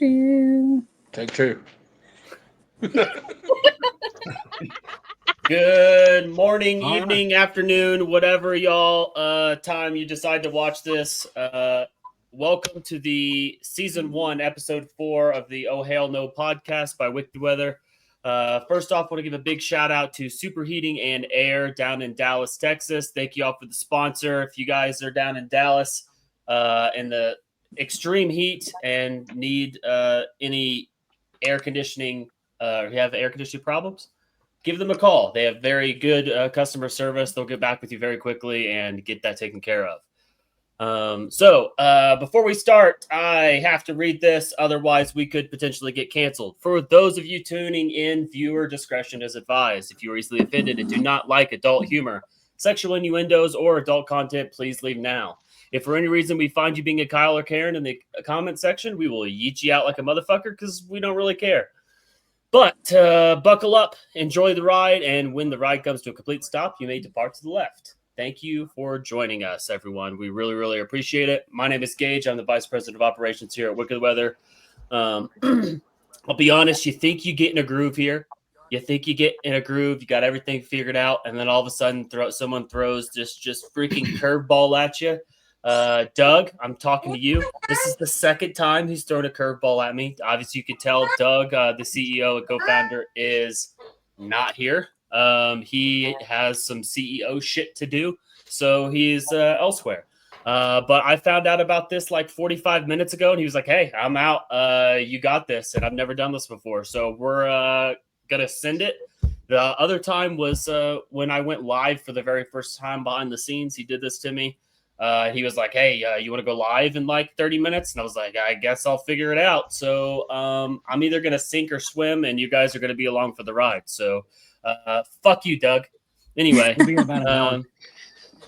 you. Take two. Good morning, evening, afternoon, whatever y'all time you decide to watch this. Welcome to the season 1, episode 4 of the Oh Hail No podcast by Wicked Weather. First off, I want to give a big shout out to Superheating and Air down in Dallas, Texas. Thank you all for the sponsor. If you guys are down in Dallas in the extreme heat and need any air conditioning, or you have air conditioning problems, give them a call. They have very good customer service. They'll get back with you very quickly and get that taken care of. Before we start, I have to read this. Otherwise, we could potentially get canceled. For those of you tuning in, viewer discretion is advised. If you are easily offended and do not like adult humor, sexual innuendos, or adult content, please leave now. If for any reason we find you being a Kyle or Karen in the comment section, we will yeet you out like a motherfucker because we don't really care. But buckle up, enjoy the ride, and when the ride comes to a complete stop, you may depart to the left. Thank you for joining us, everyone. We really, really appreciate it. My name is Gage. I'm the Vice President of Operations here at Wicked Weather. I'll be honest, you think you get in a groove here. You think you get in a groove, you got everything figured out, and then all of a sudden someone throws just freaking curveball at you. Doug, I'm talking to you. This is the second time he's thrown a curveball at me. Obviously, you could tell Doug, the CEO and co-founder, is not here. He has some CEO shit to do, so he's elsewhere. But I found out about this like 45 minutes ago, and he was like, "Hey, I'm out. You got this." And I've never done this before, so we're gonna send it. The other time was when I went live for the very first time behind the scenes. He did this to me. He was like, "Hey, you want to go live in like 30 minutes?" And I was like, "I guess I'll figure it out." So I'm either going to sink or swim, and you guys are going to be along for the ride. So fuck you, Doug. Anyway,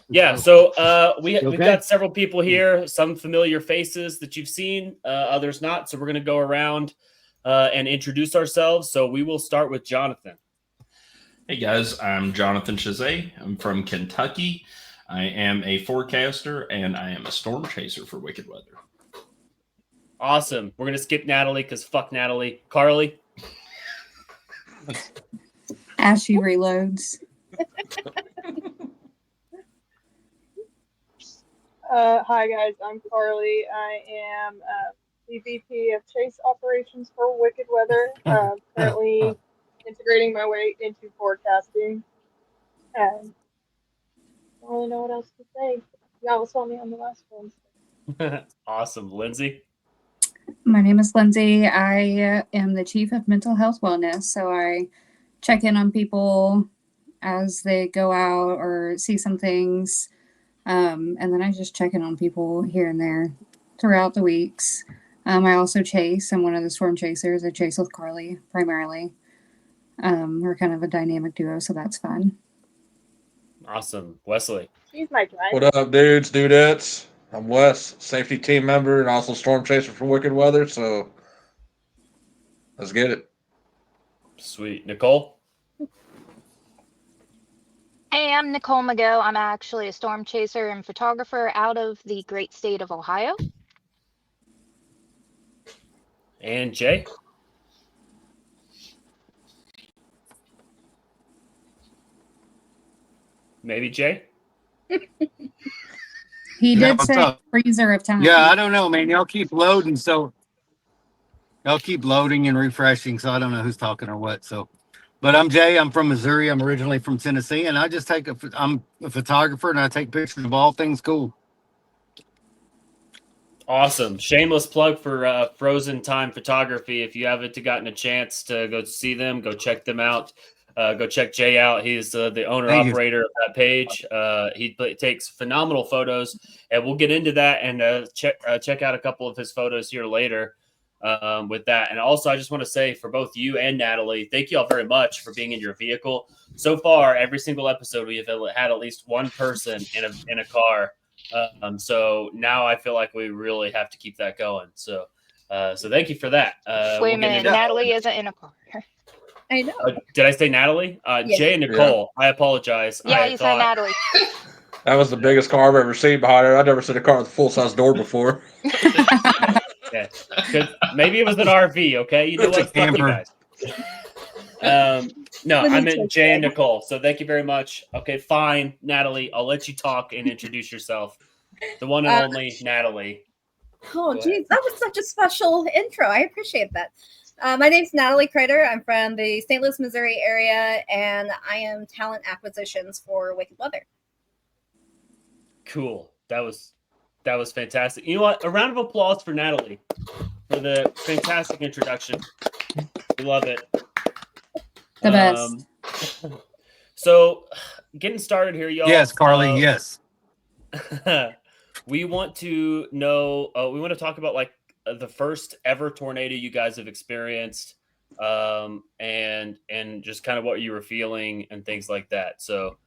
yeah, so we've got several people here, some familiar faces that you've seen, others not. So we're going to go around and introduce ourselves. So we will start with Jonathan. Hey, guys, I'm Jonathan Chazet. I'm from Kentucky. I am a forecaster, and I am a storm chaser for Wicked Weather. Awesome. We're going to skip Natalie because fuck Natalie. Carly? As she reloads. Hi, guys. I'm Carly. I am the VP of Chase Operations for Wicked Weather. Currently integrating my way into forecasting. And I don't really know what else to say. Y'all saw me on the last one. Awesome. Lindsay? My name is Lindsay. I am the Chief of Mental Health Wellness, so I check in on people as they go out or see some things, and then I just check in on people here and there throughout the weeks. I also chase. I'm one of the storm chasers. I chase with Carly primarily. We're kind of a dynamic duo, so that's fun. Awesome. Wesley? She's my driver. What up, dudes, dudettes? I'm Wes, safety team member and also storm chaser for Wicked Weather, so let's get it. Sweet. Nicole? Hey, I'm Nicole Mago. I'm actually a storm chaser and photographer out of the great state of Ohio. And Jay? Maybe Jay? He did what's say up? freezer of time. Yeah, I don't know, man. Y'all keep loading, so y'all keep loading and refreshing, so I don't know who's talking or what. So, but I'm Jay. I'm from Missouri. I'm originally from Tennessee, and I just I'm a photographer, and I take pictures of all things cool. Awesome. Shameless plug for Frozen Time Photography. If you haven't gotten a chance to go see them, go check them out. Go check Jay out. He's the owner-operator of that page. He takes phenomenal photos, and we'll get into that and check out a couple of his photos here later with that. And also, I just want to say for both you and Natalie, thank you all very much for being in your vehicle. So far, every single episode, we have had at least one person in a car. So now I feel like we really have to keep that going. So thank you for that. Wait a minute, Natalie isn't in a car. I know. Did I say Natalie? Yes. Jay and Nicole. Yeah. I apologize. Yeah, you said Natalie. That was the biggest car I've ever seen behind her. I've never seen a car with a full-size door before. Okay. Maybe it was an RV. Okay, you know It's a what? Fuck you camper. guys. No, Let I me meant take Jay and that. Nicole. So thank you very much. Okay, fine, Natalie. I'll let you talk and introduce yourself. The one and only Natalie. Oh, Go geez, that was such a special intro. I appreciate that. My name's Natalie Crater. I'm from the St. Louis, Missouri area, and I am talent acquisitions for Wicked Weather. Cool. That was fantastic. You know what? A round of applause for Natalie for the fantastic introduction. We love it. The best. So, getting started here, y'all. Yes, Carly. Yes. We want to know. We want to talk about like the first ever tornado you guys have experienced, and just kind of what you were feeling and things like that. So,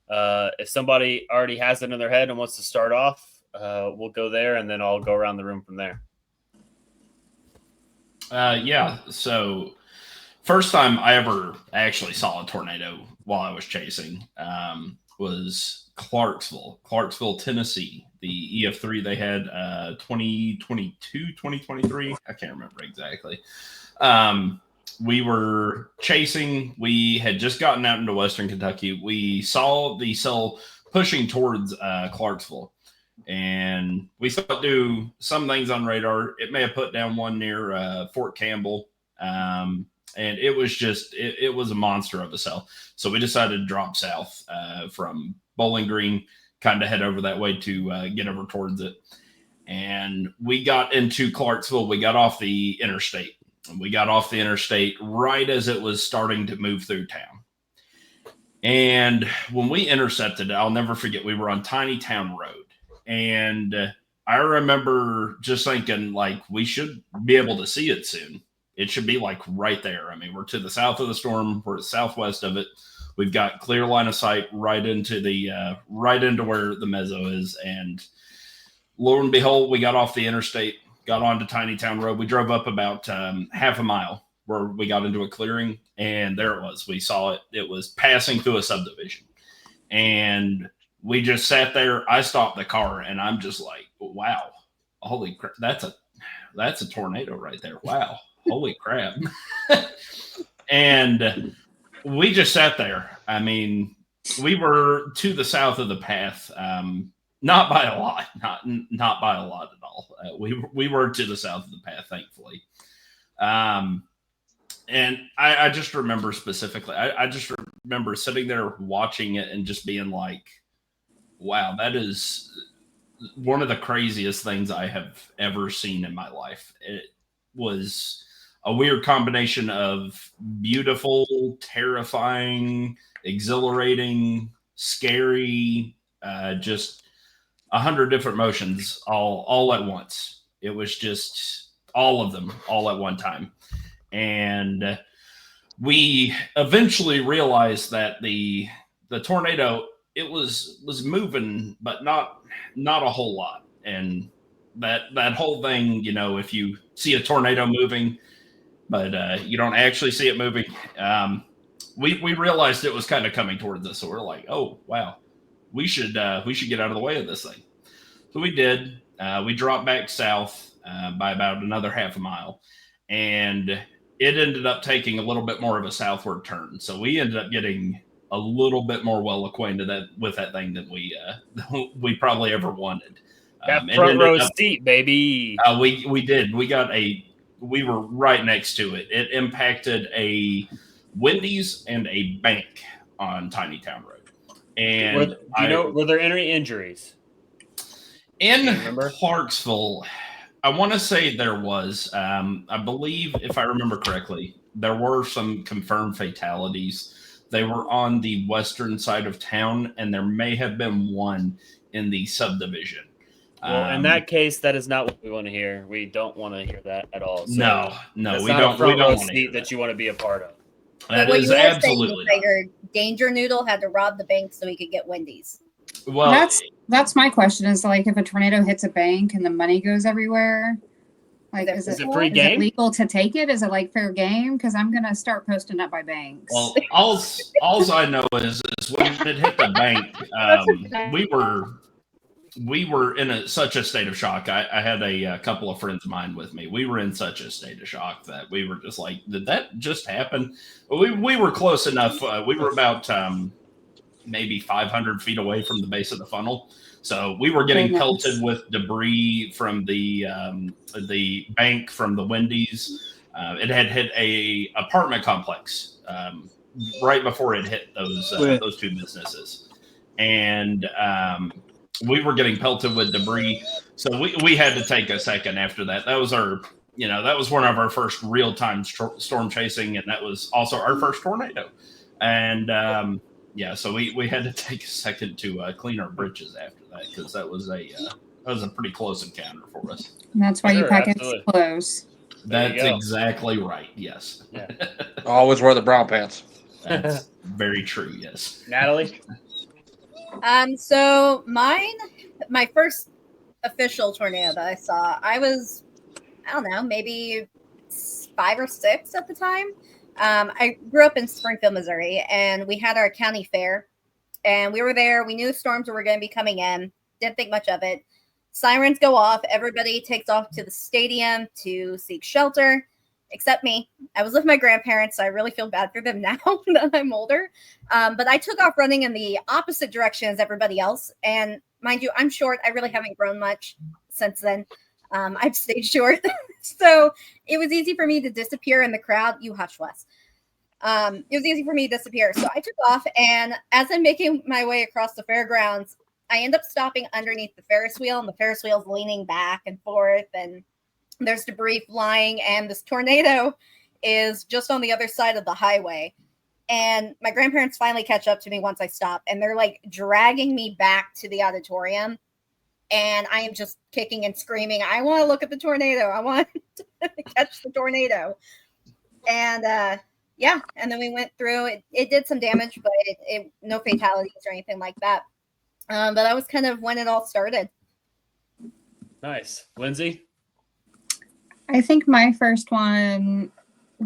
if somebody already has it in their head and wants to start off, we'll go there, and then I'll go around the room from there. Yeah. So, first time I ever actually saw a tornado while I was chasing was Clarksville, Tennessee. The EF3 they had 2022, 2023. I can't remember exactly. We were chasing. We had just gotten out into Western Kentucky. We saw the cell pushing towards Clarksville. And we saw it do some things on radar. It may have put down one near Fort Campbell. And it was just, it was a monster of a cell. So we decided to drop south from Bowling Green, kind of head over that way to get over towards it. And we got into Clarksville. We got off the interstate. We got off the interstate right as it was starting to move through town. And when we intercepted, I'll never forget, we were on Tiny Town Road. And I remember just thinking, like, we should be able to see it soon. It should be like right there. I mean, we're to the south of the storm. We're southwest of it. We've got clear line of sight right into where the mezzo is. And lo and behold, we got off the interstate, got onto Tiny Town Road. We drove up about half a mile where we got into a clearing, and there it was. We saw it. It was passing through a subdivision. And we just sat there. I stopped the car, and I'm just like, wow, holy crap. That's a tornado right there. Wow. Holy crap. And we just sat there. I mean, we were to the south of the path, not by a lot, not by a lot at all. We were to the south of the path, thankfully. And I just remember specifically, I just remember sitting there watching it and just being like, wow, that is one of the craziest things I have ever seen in my life. It was a weird combination of beautiful, terrifying, exhilarating, scary, just 100 different emotions all at once. It was just all of them all at one time. And we eventually realized that the tornado, it was moving, but not a whole lot. And that whole thing, you know, if you see a tornado moving, but you don't actually see it moving. We realized it was kind of coming towards us, so we're like, oh wow, we should get out of the way of this thing. So we did. We dropped back south by about another half a mile, and it ended up taking a little bit more of a southward turn. So we ended up getting a little bit more well acquainted with that thing than we probably ever wanted. That front row seat, baby. We did. We were right next to it. It impacted a Wendy's and a bank on Tiny Town Road. And were there any injuries? In Clarksville, I want to say there was. I believe, if I remember correctly, there were some confirmed fatalities. They were on the western side of town, and there may have been one in the subdivision. Well, in that case, that is not what we want to hear. We don't want to hear that at all. So no, we don't. We don't want to see that you want to be a part of. That is absolutely. Danger Noodle had to rob the bank so he could get Wendy's. Well, that's my question. Is like if a tornado hits a bank and the money goes everywhere, like is it free game? Is it legal to take it? Is it like fair game? Because I'm gonna start posting up by banks. Well, all I know is when it hit the bank, we were we were in such a state of shock. I had a couple of friends of mine with me. We were in such a state of shock that we were just like, did that just happen? We were close enough. We were about maybe 500 feet away from the base of the funnel. So we were getting pelted with debris from the bank from the Wendy's. It had hit a apartment complex right before it hit those two businesses, and we were getting pelted with debris. So we had to take a second after that. That was that was one of our first real time storm chasing, and that was also our first tornado. And so we had to take a second to clean our britches after that, because that was a pretty close encounter for us. And that's why you pack extra clothes. That's exactly right. Yes. Yeah. Always wear the brown pants. That's very true. Yes. Natalie? So my first official tornado that I saw, I was, I don't know, maybe 5 or 6 at the time. I grew up in Springfield, Missouri, and we had our county fair, and we were there. We knew storms were going to be coming in. Didn't think much of it. Sirens go off. Everybody takes off to the stadium to seek shelter, except me. I was with my grandparents, so I really feel bad for them now that I'm older. But I took off running in the opposite direction as everybody else. And mind you, I'm short. I really haven't grown much since then. I've stayed short. So it was easy for me to disappear in the crowd. You hush, Wes. It was easy for me to disappear. So I took off, and as I'm making my way across the fairgrounds, I end up stopping underneath the Ferris wheel, and the Ferris wheel's leaning back and forth, and there's debris flying, and this tornado is just on the other side of the highway. And my grandparents finally catch up to me once I stop, and they're like dragging me back to the auditorium. And I am just kicking and screaming, I want to look at the tornado. I want to catch the tornado. And and then we went through it. It did some damage, but it no fatalities or anything like that. But that was kind of when it all started. Nice. Lindsay? I think my first one,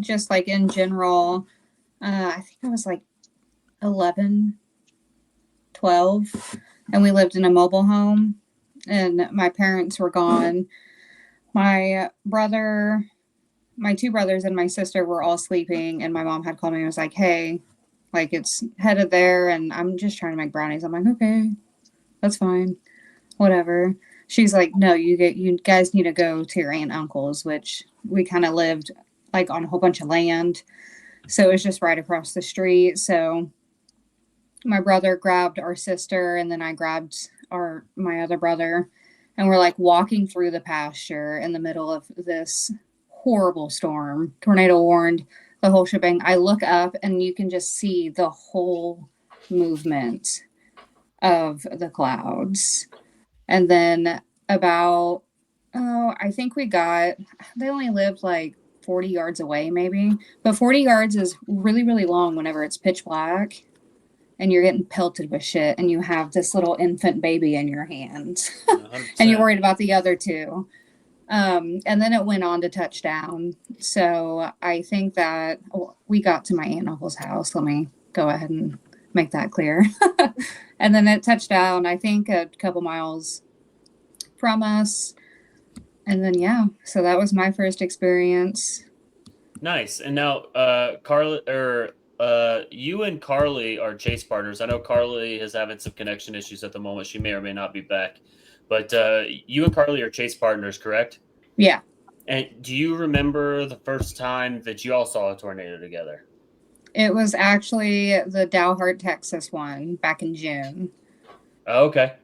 just like in general, I think I was like 11, 12, and we lived in a mobile home, and my parents were gone. My brother, my 2 brothers, and my sister were all sleeping, and my mom had called me and was like, hey, like, it's headed there, and I'm just trying to make brownies. I'm like, okay, that's fine, whatever. She's like, no, you guys need to go to your aunt and uncle's, which we kind of lived like on a whole bunch of land. So it was just right across the street. So my brother grabbed our sister, and then I grabbed my other brother, and we're like walking through the pasture in the middle of this horrible storm, tornado warned, the whole shebang. I look up, and you can just see the whole movement of the clouds. And then about, I think they only lived like 40 yards away maybe, but 40 yards is really, really long whenever it's pitch black and you're getting pelted with shit and you have this little infant baby in your hands and you're worried about the other 2. And then it went on to touchdown. So I think that we got to my aunt and uncle's house. Let me go ahead and make that clear. And then it touched down, I think, a couple miles from us. And then, so that was my first experience. Nice. And now, Carly, you and Carly are chase partners. I know Carly is having some connection issues at the moment. She may or may not be back. But you and Carly are chase partners, correct? Yeah. And do you remember the first time that you all saw a tornado together? It was actually the Dalhart, Texas one back in June. Oh, okay.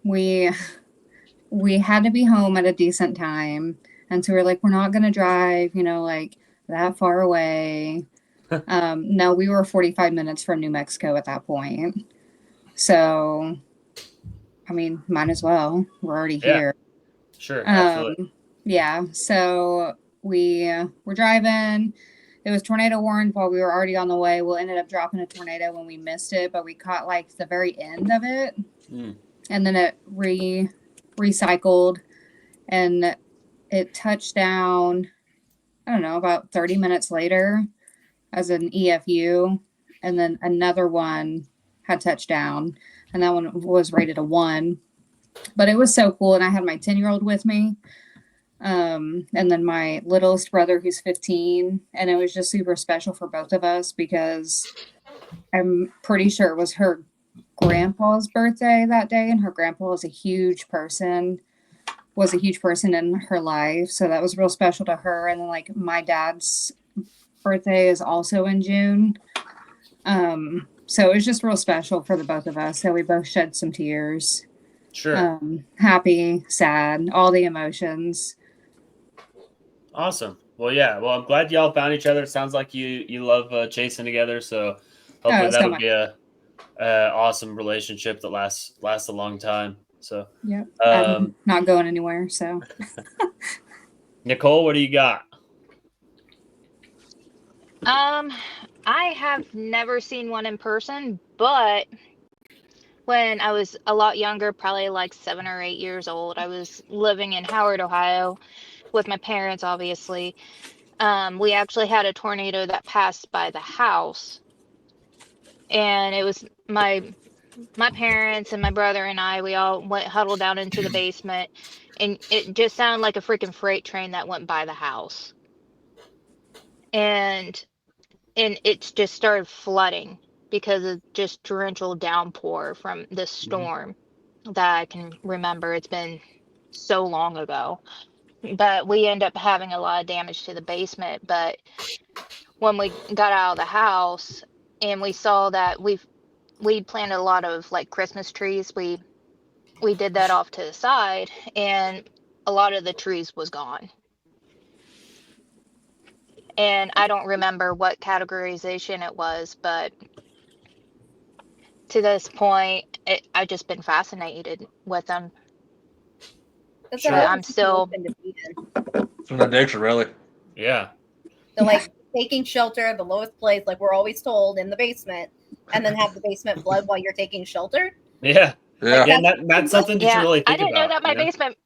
We had to be home at a decent time. And so we're like, we're not going to drive, like that far away. No, we were 45 minutes from New Mexico at that point. So, I mean, might as well. We're already here. Sure. Absolutely. So we were driving. It was tornado warned while we were already on the way. We ended up dropping a tornado when we missed it, but we caught like the very end of it. And then it recycled and it touched down, I don't know, about 30 minutes later as an EFU. And then another one had touched down, and that one was rated a 1. But it was so cool. And I had my 10-year-old with me. And then my littlest brother, who's 15. And it was just super special for both of us because I'm pretty sure it was her grandpa's birthday that day. And her grandpa was a huge person in her life. So that was real special to her. And then, like, my dad's birthday is also in June. So it was just real special for the both of us. So we both shed some tears. Sure. Happy, sad, all the emotions. Awesome. Well, yeah. Well, I'm glad y'all found each other. It sounds like you love chasing together. So hopefully so that'll much. be a awesome relationship that lasts a long time. So Yep. I'm not going anywhere. So Nicole, what do you got? I have never seen one in person, but when I was a lot younger, probably like 7 or 8 years old, I was living in Howard, Ohio with my parents, obviously. We actually had a tornado that passed by the house, and it was my parents and my brother and I, we all went huddled down into the basement, and it just sounded like a freaking freight train that went by the house. And it just started flooding because of just torrential downpour from this storm that I can remember. It's been so long ago. But we end up having a lot of damage to the basement. But when we got out of the house and we saw that we planted a lot of like Christmas trees, we did that off to the side, and a lot of the trees was gone. And I don't remember what categorization it was, but to this point, I've just been fascinated with them. That's Sure. a hell of I'm a still, situation to be in. It's an addiction, really. Yeah. So like taking shelter, the lowest place, like we're always told, in the basement, and then have the basement flood while you're taking shelter. Yeah. Yeah. Yeah. That's something that you yeah, really I think didn't know about. that my You know? basement,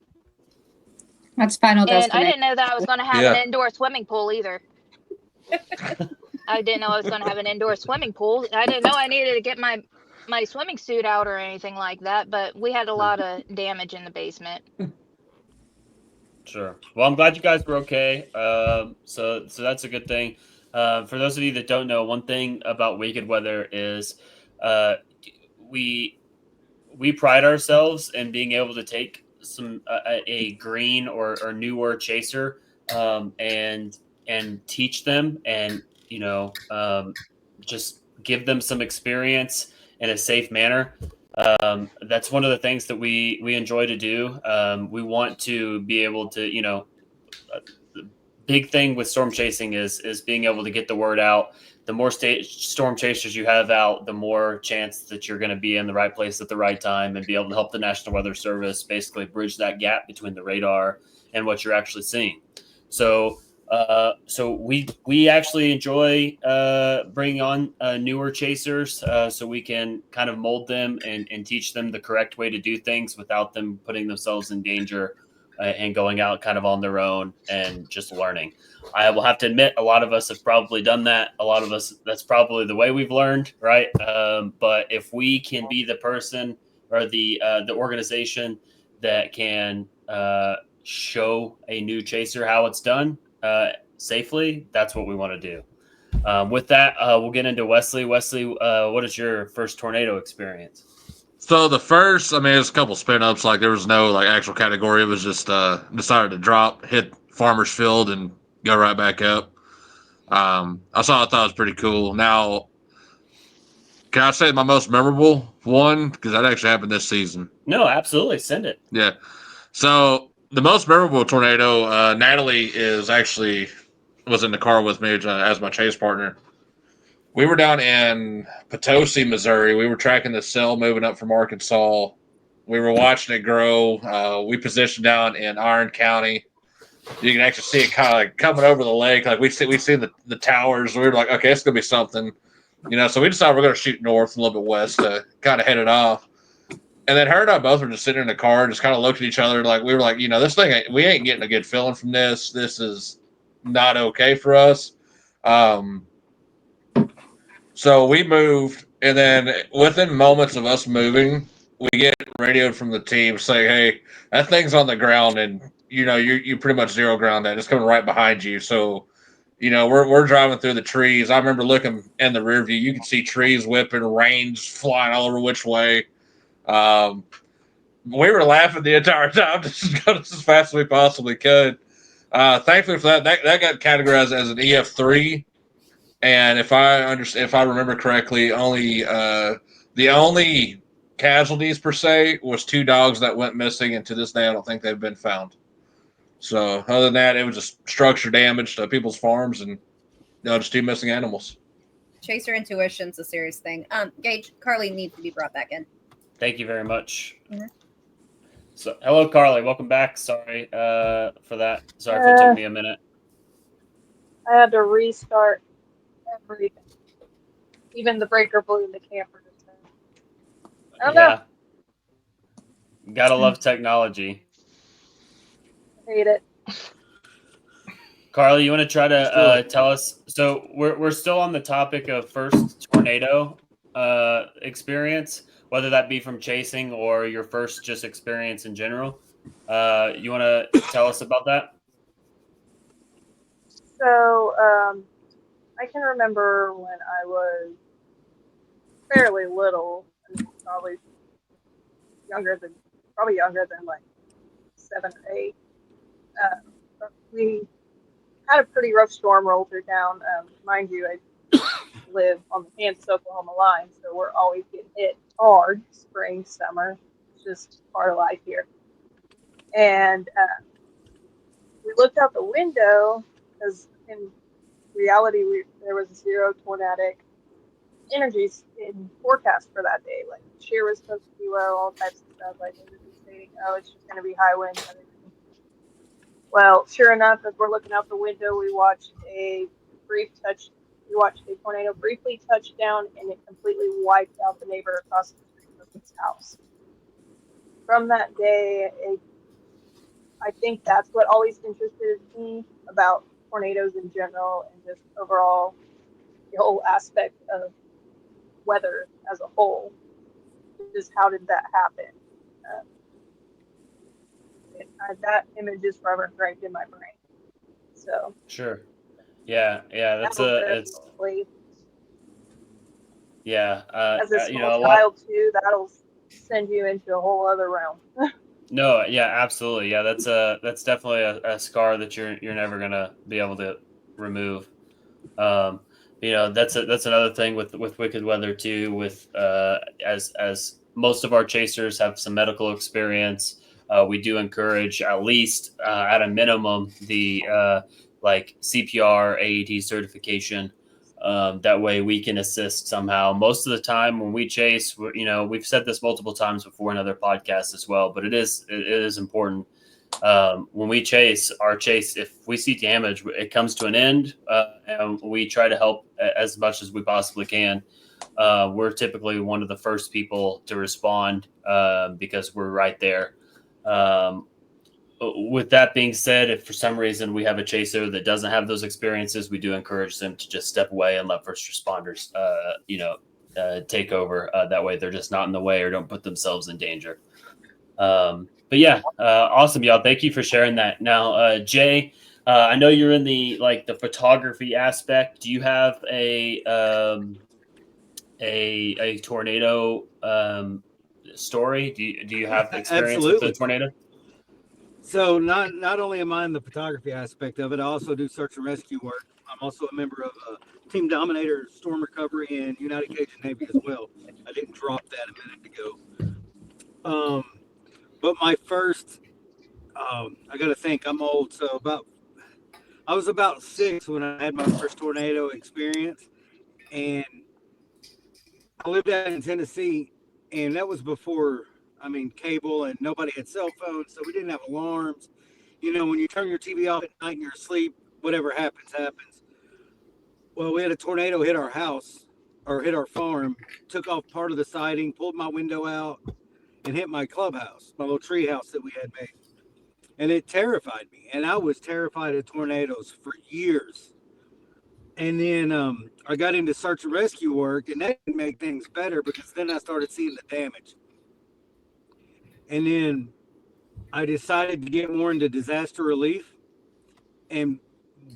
that's Final and I Destination. didn't know that I was going to have an Yeah. indoor swimming pool either. I didn't know I was going to have an indoor swimming pool. I didn't know I needed to get my swimming suit out or anything like that, but we had a lot of damage in the basement. Sure. Well, I'm glad you guys were okay. So that's a good thing. For those of you that don't know, one thing about Wicked Weather is uh, we we pride ourselves in being able to take a green or newer chaser and teach them and just give them some experience in a safe manner. That's one of the things that we enjoy to do. We want to be able to, the big thing with storm chasing is being able to get the word out. The more storm chasers you have out, the more chance that you're going to be in the right place at the right time and be able to help the National Weather Service basically bridge that gap between the radar and what you're actually seeing. So we actually enjoy bringing on newer chasers so we can kind of mold them and teach them the correct way to do things without them putting themselves in danger and going out kind of on their own and just learning. I will have to admit, a lot of us have probably done that. A lot of us, that's probably the way we've learned, right? But if we can be the person or the organization that can show a new chaser how it's done safely, that's what we want to do. With that, we'll get into Wesley. Wesley, what is your first tornado experience? So the first, I mean, it was a couple spin ups. Like there was no like actual category. It was just decided to drop, hit farmer's field, and go right back up. I thought it was pretty cool. Now, can I say my most memorable one? Because that actually happened this season. No, absolutely. Send it. Yeah. So the most memorable tornado, Natalie was in the car with me as my chase partner. We were down in Potosi, Missouri. We were tracking the cell moving up from Arkansas. We were watching it grow. We positioned down in Iron County. You can actually see it kind of like coming over the lake. Like we see the towers. We were like, okay, it's gonna be something, So we decided we're gonna shoot north and a little bit west to kind of head it off. And then her and I both were just sitting in the car, and just kind of looked at each other, like we were like, this thing, we ain't getting a good feeling from this. This is not okay for us. So we moved, and then within moments of us moving, we get radioed from the team saying, "Hey, that thing's on the ground, and you pretty much zero ground that. It's coming right behind you." So, we're driving through the trees. I remember looking in the rear view. You could see trees whipping, rains flying all over which way. We were laughing the entire time, just going as fast as we possibly could. Thankfully for that got categorized as an EF3. And if I remember correctly, the only casualties per se was 2 dogs that went missing, and to this day, I don't think they've been found. So other than that, it was just structure damage to people's farms, and just 2 missing animals. Chaser intuition's a serious thing. Gage, Carly needs to be brought back in. Thank you very much. Mhm. So, hello, Carly. Welcome back. Sorry for that. Sorry if it took me a minute. I had to restart everything. Even the breaker blew in the camper. I don't know. Gotta love technology. I hate it. Carly, you want to try to tell us? So we're still on the topic of first tornado experience, whether that be from chasing or your first just experience in general. You want to tell us about that? So, I can remember when I was fairly little, probably younger than like 7 or 8. But we had a pretty rough storm roll through town. Mind you, I live on the Kansas-Oklahoma line, so we're always getting hit hard, spring, summer. It's just part of life here. And we looked out the window because in reality there was 0 tornadic energies in forecast for that day. Like shear was supposed to be low, all types of stuff. Like it was stating, oh, it's just going to be high winds. Well, sure enough, as we're looking out the window, we watched a tornado briefly touch down, and it completely wiped out the neighbor across the street from his house. From that day, I think that's what always interested me about tornadoes in general, and just overall the whole aspect of weather as a whole. Just how did that happen? That image is forever engraved in my brain. So sure, yeah, it's yeah. As a small child too, that'll send you into a whole other realm. No, yeah, absolutely, yeah. That's definitely a scar that you're never gonna be able to remove. That's another thing with wicked weather too. With as most of our chasers have some medical experience, we do encourage at least at a minimum the like CPR, AED certification. That way we can assist somehow. Most of the time when we chase, we've said this multiple times before in other podcasts as well, but it is important. When we chase, if we see damage, it comes to an end, and we try to help as much as we possibly can. We're typically one of the first people to respond because we're right there. With that being said, if for some reason we have a chaser that doesn't have those experiences, we do encourage them to just step away and let first responders, take over. That way they're just not in the way or don't put themselves in danger. But yeah, awesome, y'all. Thank you for sharing that. Now, Jay, I know you're in the photography aspect. Do you have a tornado story? Do you have experience with the tornado? So not only am I in the photography aspect of it, I also do search and rescue work. I'm also a member of Team Dominator, Storm Recovery, and United Cajun Navy as well. I didn't drop that a minute ago. But my first, I got to think, I'm old, so I was about 6 when I had my first tornado experience, and I lived out in Tennessee, and that was before, cable, and nobody had cell phones, so we didn't have alarms. When you turn your TV off at night and you're asleep, whatever happens. Well, we had a tornado hit our house, or hit our farm, took off part of the siding, pulled my window out, and hit my clubhouse, my little tree house that we had made. And it terrified me. And I was terrified of tornadoes for years. And then I got into search and rescue work, and that didn't make things better because then I started seeing the damage. And then I decided to get more into disaster relief. And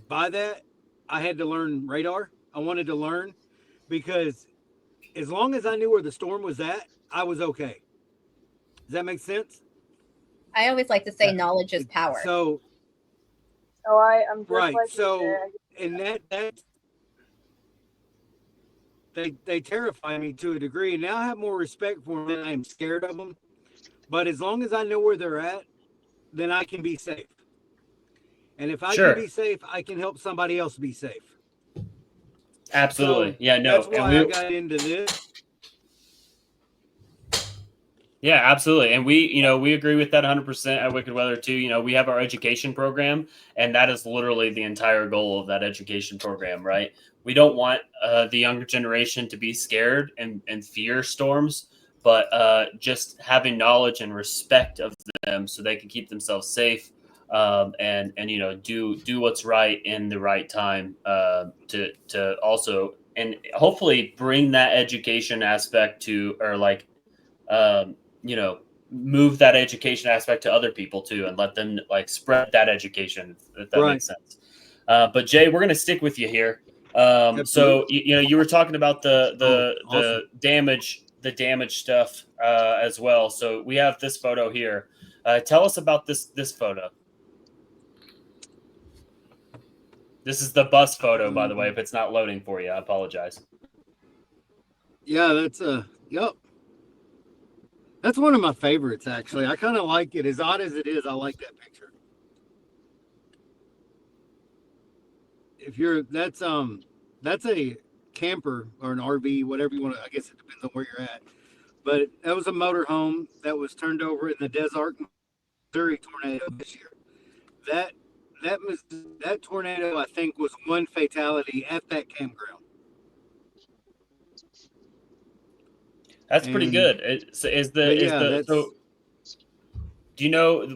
by that, I had to learn radar. I wanted to learn because as long as I knew where the storm was at, I was okay. Does that make sense? I always like to say knowledge is power. So, So I'm just right. like So, you, Jay. and that they terrify me to a degree. Now I have more respect for them than I'm scared of them. But as long as I know where they're at, then I can be safe. And if I can be safe, I can help somebody else be safe. Absolutely. So Yeah, no. That's why I got into this. Yeah, absolutely. And we agree with that 100% at Wicked Weather too. We have our education program, and that is literally the entire goal of that education program, right? We don't want the younger generation to be scared and fear storms, but just having knowledge and respect of them so they can keep themselves safe, and do what's right in the right time, to also and hopefully bring that education aspect to, or like, um, move that education aspect to other people too, and let them like spread that education, if that makes sense. But Jay, we're going to stick with you here. So you were talking about the damage stuff as well. So we have this photo here. Tell us about this photo. This is the bus photo, by the way. If it's not loading for you, I apologize. Yeah, yep. That's one of my favorites, actually. I kind of like it. As odd as it is, I like that picture. That's a camper or an RV, whatever you want to, I guess it depends on where you're at. But that was a motorhome that was turned over in the Desert, Missouri tornado this year. That tornado, I think, was one fatality at that campground. That's pretty good. So do you know,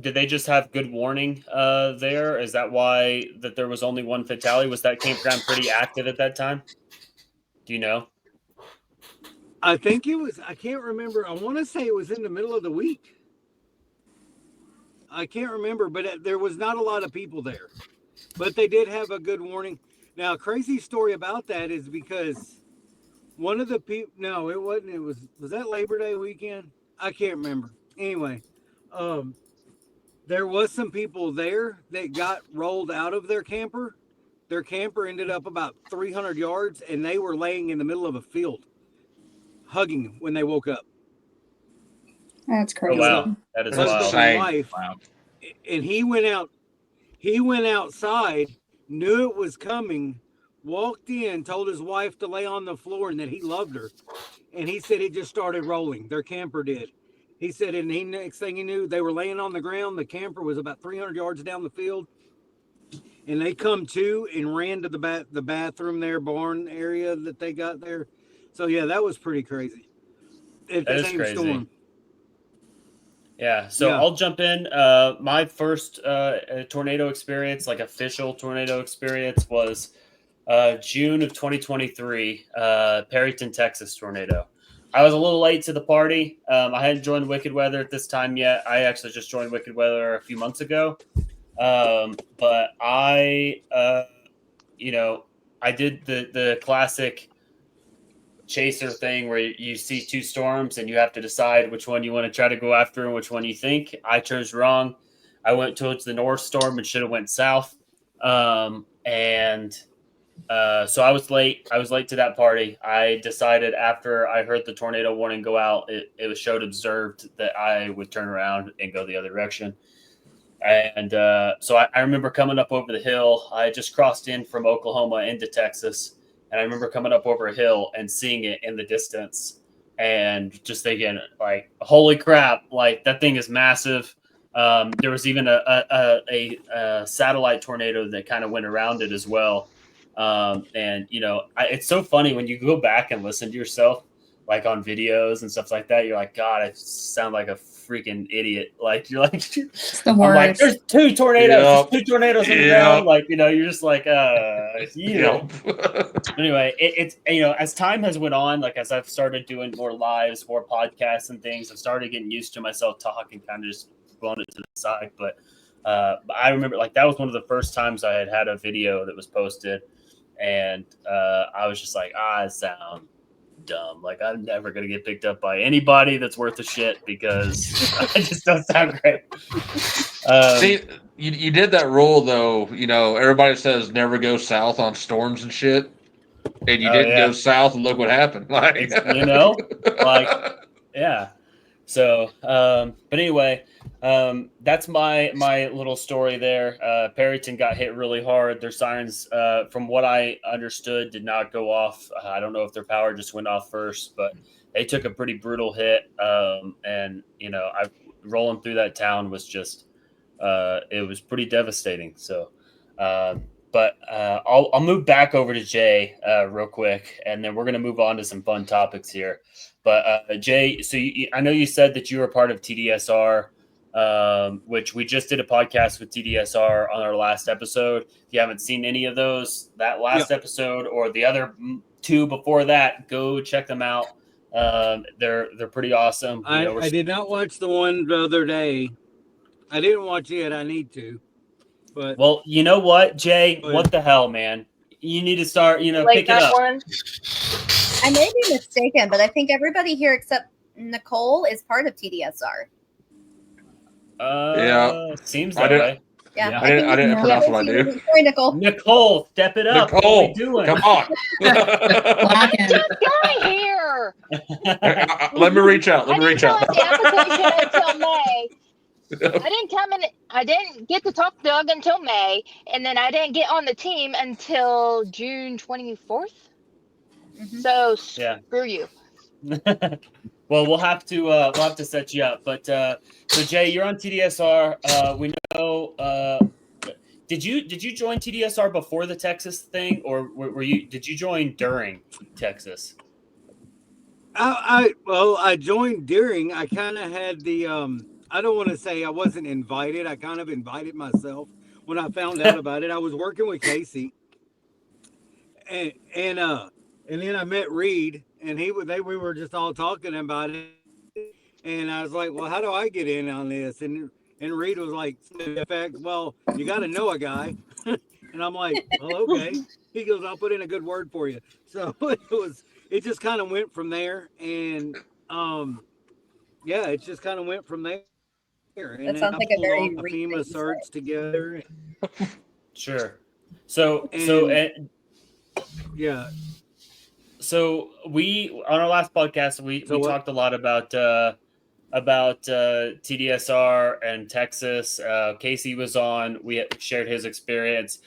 did they just have good warning there? Is that why that there was only one fatality? Was that campground pretty active at that time? Do you know? I think it was, I can't remember. I want to say it was in the middle of the week. I can't remember, but there was not a lot of people there. But they did have a good warning. Now, a crazy story about that is because one of the people, no, it wasn't. Was that Labor Day weekend? I can't remember. Anyway, there was some people there that got rolled out of their camper. Their camper ended up about 300 yards, and they were laying in the middle of a field, hugging when they woke up. That's crazy. Oh, wow. That is wild. Wife, wow. And he went outside, knew it was coming, walked in, told his wife to lay on the floor and that he loved her. And he said it just started rolling. Their camper did. He said, and next thing he knew, they were laying on the ground. The camper was about 300 yards down the field. And they come to and ran to the bathroom there, barn area that they got there. So, yeah, that was pretty crazy. That is crazy. Storm. Yeah, so yeah. I'll jump in. My first tornado experience, like official tornado experience, was June of 2023, Perryton, Texas tornado. I was a little late to the party. I hadn't joined Wicked Weather at this time yet. I actually just joined Wicked Weather a few months ago. But I did the classic chaser thing where you see two storms and you have to decide which one you want to try to go after and which one you think. I chose wrong. I went towards the north storm and should have went south. So I was late. I was late to that party. I decided after I heard the tornado warning go out, it was showed observed that I would turn around and go the other direction. And so I remember coming up over the hill. I just crossed in from Oklahoma into Texas. And I remember coming up over a hill and seeing it in the distance and just thinking, like, holy crap, like that thing is massive. There was even a satellite tornado that kind of went around it as well. It's so funny when you go back and listen to yourself, like on videos and stuff like that. You're like, God, I sound like a freaking idiot. Like you're like, It's the I'm like, worst. there's 2 tornadoes. Yep. There's 2 tornadoes on the Yep. ground. Like, you're just like, Yep. Anyway, it's as time has went on, like as I've started doing more lives, more podcasts and things, I've started getting used to myself talking, kind of just blowing it to the side. But I remember like that was one of the first times I had a video that was posted, and I was just like, I sound dumb. Like I'm never gonna get picked up by anybody that's worth a shit because I just don't sound great. See, you did that rule though. Everybody says never go south on storms and shit, and you didn't go south, and look what happened. Like yeah. So, but anyway, that's my little story there. Perryton got hit really hard. Their sirens, from what I understood, did not go off. I don't know if their power just went off first, but they took a pretty brutal hit. And I rolling through that town was just, it was pretty devastating. So, but I'll move back over to Jay real quick, and then we're gonna move on to some fun topics here. But Jay, so I know you said that you were part of TDSR, which we just did a podcast with TDSR on our last episode. If you haven't seen any of those, that last episode or the other 2 before that, go check them out. They're pretty awesome. I did not watch the one the other day. I didn't watch it. I need to. But well, you know what, Jay? What the hell, man? You need to start, Like pick it that up. one. I may be mistaken, but I think everybody here except Nicole is part of TDSR. Seems that way. Yeah, I didn't pronounce what I do. Sorry, Nicole. Nicole, step it up. What are we doing? Come on. Guy here. Let me reach out. I didn't fill out the application until May. I didn't get to talk to Doug until May, and then I didn't get on the team until June 24th. Mm-hmm. So screw you. Well, we'll have to set you up. But so Jay, you're on TDSR. We know. Did you join TDSR before the Texas thing, or did you join during Texas? I joined during. I kind of had the I don't want to say I wasn't invited. I kind of invited myself when I found out about it. I was working with Casey, and then I met Reed, and we were just all talking about it, and I was like, well, how do I get in on this? And Reed was like, well, you got to know a guy, and I'm like, well, okay. He goes, I'll put in a good word for you. So it just kind of went from there, and it just kind of went from there. And that sounds like a very FEMA search together. Sure. So we on our last podcast we talked a lot about TDSR and Texas. Casey was on. We shared his experience.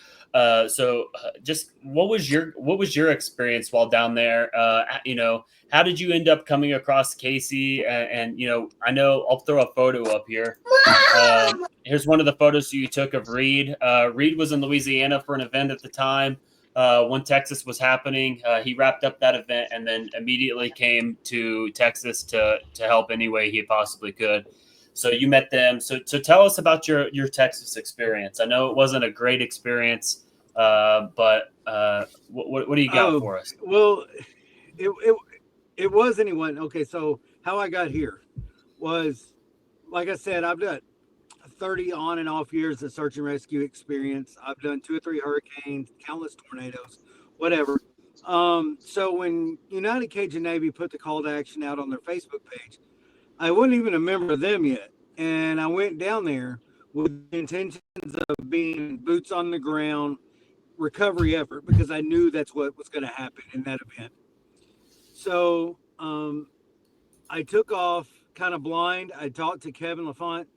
Just what was your experience while down there? How did you end up coming across Casey? And I know I'll throw a photo up here. Here's one of the photos you took of Reed. Reed was in Louisiana for an event at the time. When Texas was happening, he wrapped up that event and then immediately came to Texas to help any way he possibly could. So you met them. So tell us about your Texas experience. I know it wasn't a great experience, but what do you got for us? Well, it was anyone. Okay, so how I got here was, like I said, I've got 30 on and off years of search and rescue experience. I've done 2 or 3 hurricanes, countless tornadoes, whatever. So when United Cajun Navy put the call to action out on their Facebook page, I wasn't even a member of them yet. And I went down there with the intentions of being boots on the ground recovery effort, because I knew that's what was going to happen in that event. So I took off kind of blind. I talked to Kevin LaFont,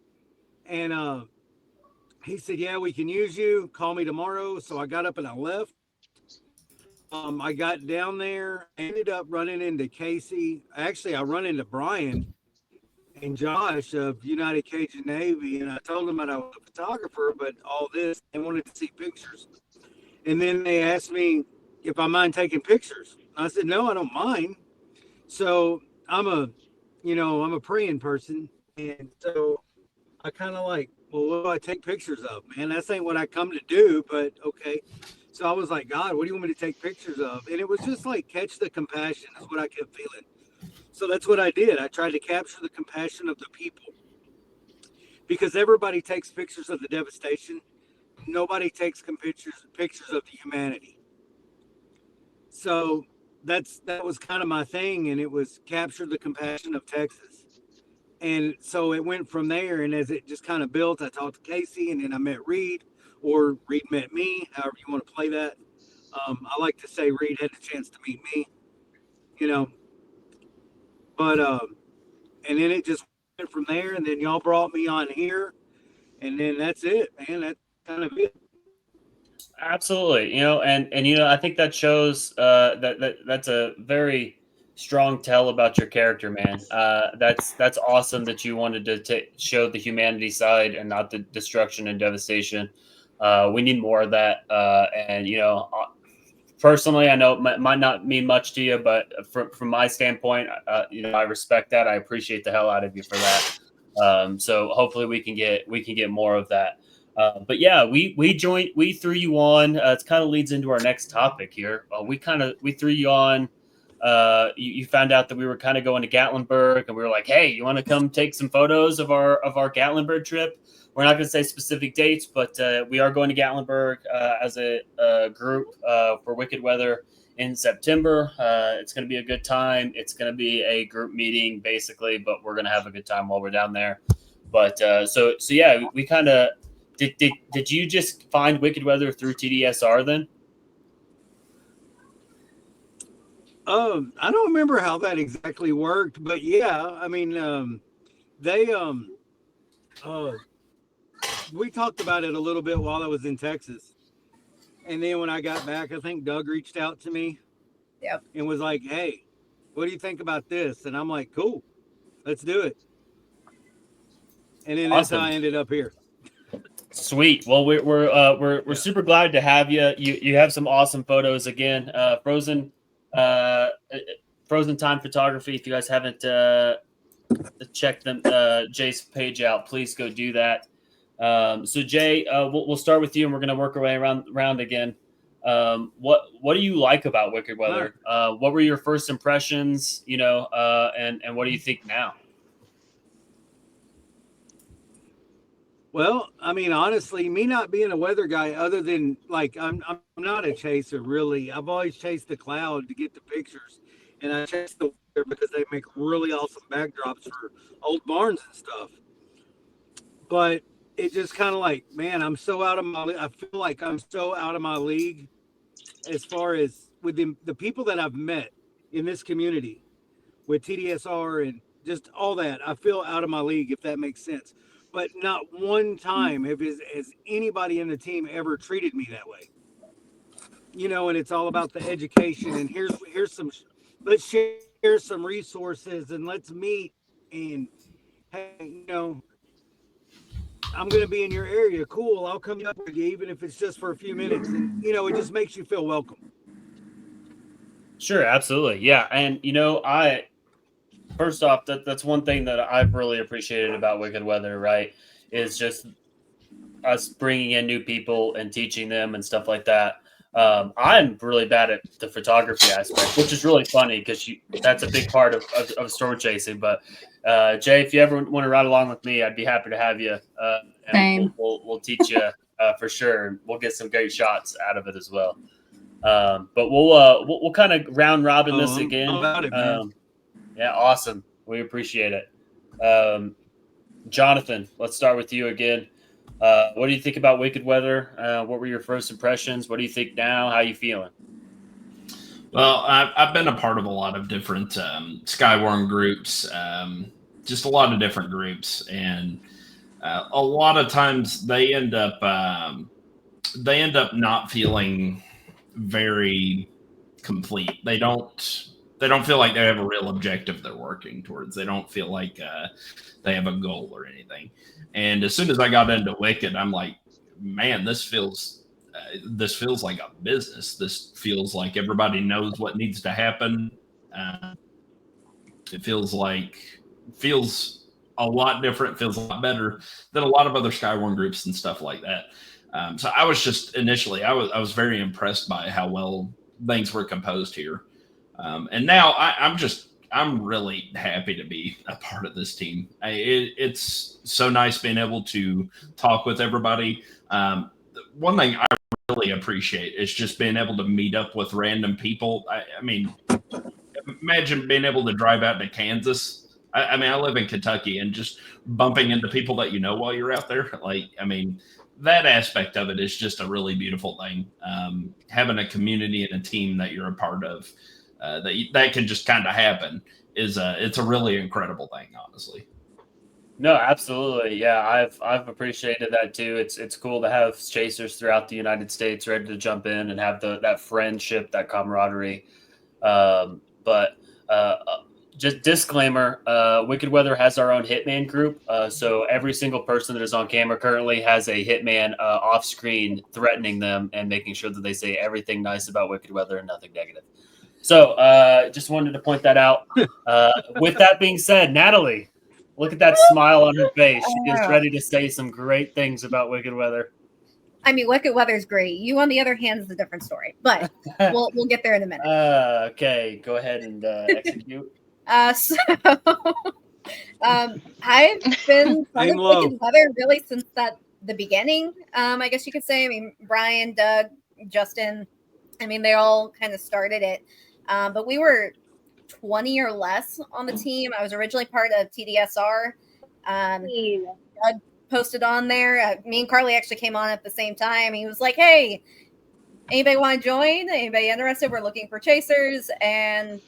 and he said, yeah, we can use you. Call me tomorrow. So I got up and I left. I got down there, ended up running into Casey. Actually, I run into Brian and Josh of United Cajun Navy, and I told them that I was a photographer, but all this, they wanted to see pictures. And then they asked me if I mind taking pictures. I said, no, I don't mind. So I'm a praying person, And so I kind of like, well, what do I take pictures of, man? That ain't what I come to do, but okay. So I was like, God, what do you want me to take pictures of? And it was just like catch the compassion is what I kept feeling. So that's what I did. I tried to capture the compassion of the people because everybody takes pictures of the devastation. Nobody takes pictures of the humanity. So that was kind of my thing, and it was capture the compassion of Texas. And so it went from there, and as it just kind of built, I talked to Casey, and then I met Reed, or Reed met me, however you want to play that. I like to say Reed had the chance to meet me, you know, but and then it just went from there, and then y'all brought me on here, and then that's it, man. That's kind of it. Absolutely, and I think that shows that's a very strong tell about your character, man. That's awesome that you wanted to show the humanity side and not the destruction and devastation. We need more of that, and personally, I know it might not mean much to you, but from my standpoint, I respect that. I appreciate the hell out of you for that. So hopefully we can get more of that. But yeah, we threw you on. It kind of leads into our next topic here. We threw you on. You found out that we were kind of going to Gatlinburg, and we were like, "Hey, you want to come take some photos of our Gatlinburg trip?" We're not going to say specific dates, but we are going to Gatlinburg as a group for Wicked Weather in September. It's going to be a good time. It's going to be a group meeting, basically, but we're going to have a good time while we're down there. But so yeah, we kind of did you just find Wicked Weather through TDSR then? I don't remember how that exactly worked, but yeah, I mean, they we talked about it a little bit while I was in Texas. And then when I got back, I think Doug reached out to me. Yep. And was like, "Hey, what do you think about this?" And I'm like, "Cool, let's do it." And then that's how I ended up here. Sweet. Well, we're super glad to have you. You have some awesome photos again. Frozen Time Photography. If you guys haven't checked them Jay's page out, please go do that. So Jay, we'll start with you, and we're gonna work our way around again. What do you like about Wicked Weather? What were your first impressions? And what do you think now? Well, I mean, honestly, me not being a weather guy, other than like I'm not a chaser really. I've always chased the cloud to get the pictures, and I chase the weather because they make really awesome backdrops for old barns and stuff. But it just kind of like, man, I'm so out of my. I feel like I'm so out of my league as far as with the people that I've met in this community with TDSR and just all that. I feel out of my league, if that makes sense. But not one time has anybody in the team ever treated me that way. And it's all about the education. And here's some, let's share some resources and let's meet. And hey, I'm going to be in your area. Cool. I'll come up with you, even if it's just for a few minutes. And, it just makes you feel welcome. Sure. Absolutely. Yeah. And, first off, that's one thing that I've really appreciated about Wicked Weather, right? Is just us bringing in new people and teaching them and stuff like that. I'm really bad at the photography aspect, which is really funny because that's a big part of storm chasing. But Jay, if you ever want to ride along with me, I'd be happy to have you. And we'll teach you for sure. And we'll get some great shots out of it as well. But we'll kind of round robin this again. About it, man. Yeah, awesome. We appreciate it. Jonathan, let's start with you again. What do you think about Wicked Weather? What were your first impressions? What do you think now? How are you feeling? Well, I've been a part of a lot of different Skywarn groups, just a lot of different groups, and a lot of times they end up not feeling very complete. They don't feel like they have a real objective they're working towards. They don't feel like they have a goal or anything. And as soon as I got into Wicked, I'm like, man, this feels like a business. This feels like everybody knows what needs to happen. It feels a lot different, feels a lot better than a lot of other Skywarn groups and stuff like that. So I was just initially, I was very impressed by how well things were composed here. And now I'm really happy to be a part of this team. It's so nice being able to talk with everybody. One thing I really appreciate is just being able to meet up with random people. I mean, imagine being able to drive out to Kansas. I mean, I live in Kentucky, and just bumping into people that you know while you're out there. Like, I mean, that aspect of it is just a really beautiful thing. Having a community and a team that you're a part of, that can just kind of happen it's a really incredible thing, honestly. No, absolutely. Yeah, I've appreciated that too. It's cool to have chasers throughout the United States ready to jump in and have that friendship, that camaraderie. But just disclaimer: Wicked Weather has our own hitman group. So every single person that is on camera currently has a hitman off screen threatening them and making sure that they say everything nice about Wicked Weather and nothing negative. So just wanted to point that out. With that being said, Natalie. Look at that smile on her face. She is ready to say some great things about Wicked Weather. I mean, Wicked Weather is great. You, on the other hand, is a different story, but we'll get there in a minute. Okay, go ahead and execute. So I've been part of Wicked Weather really since the beginning. I guess you could say. I mean, Brian, Doug, Justin. I mean, they all kind of started it, but we were 20 or less on the team. I was originally part of TDSR. Doug posted on there. Me and Carly actually came on at the same time. He was like, "Hey, anybody want to join? Anybody interested? We're looking for chasers." And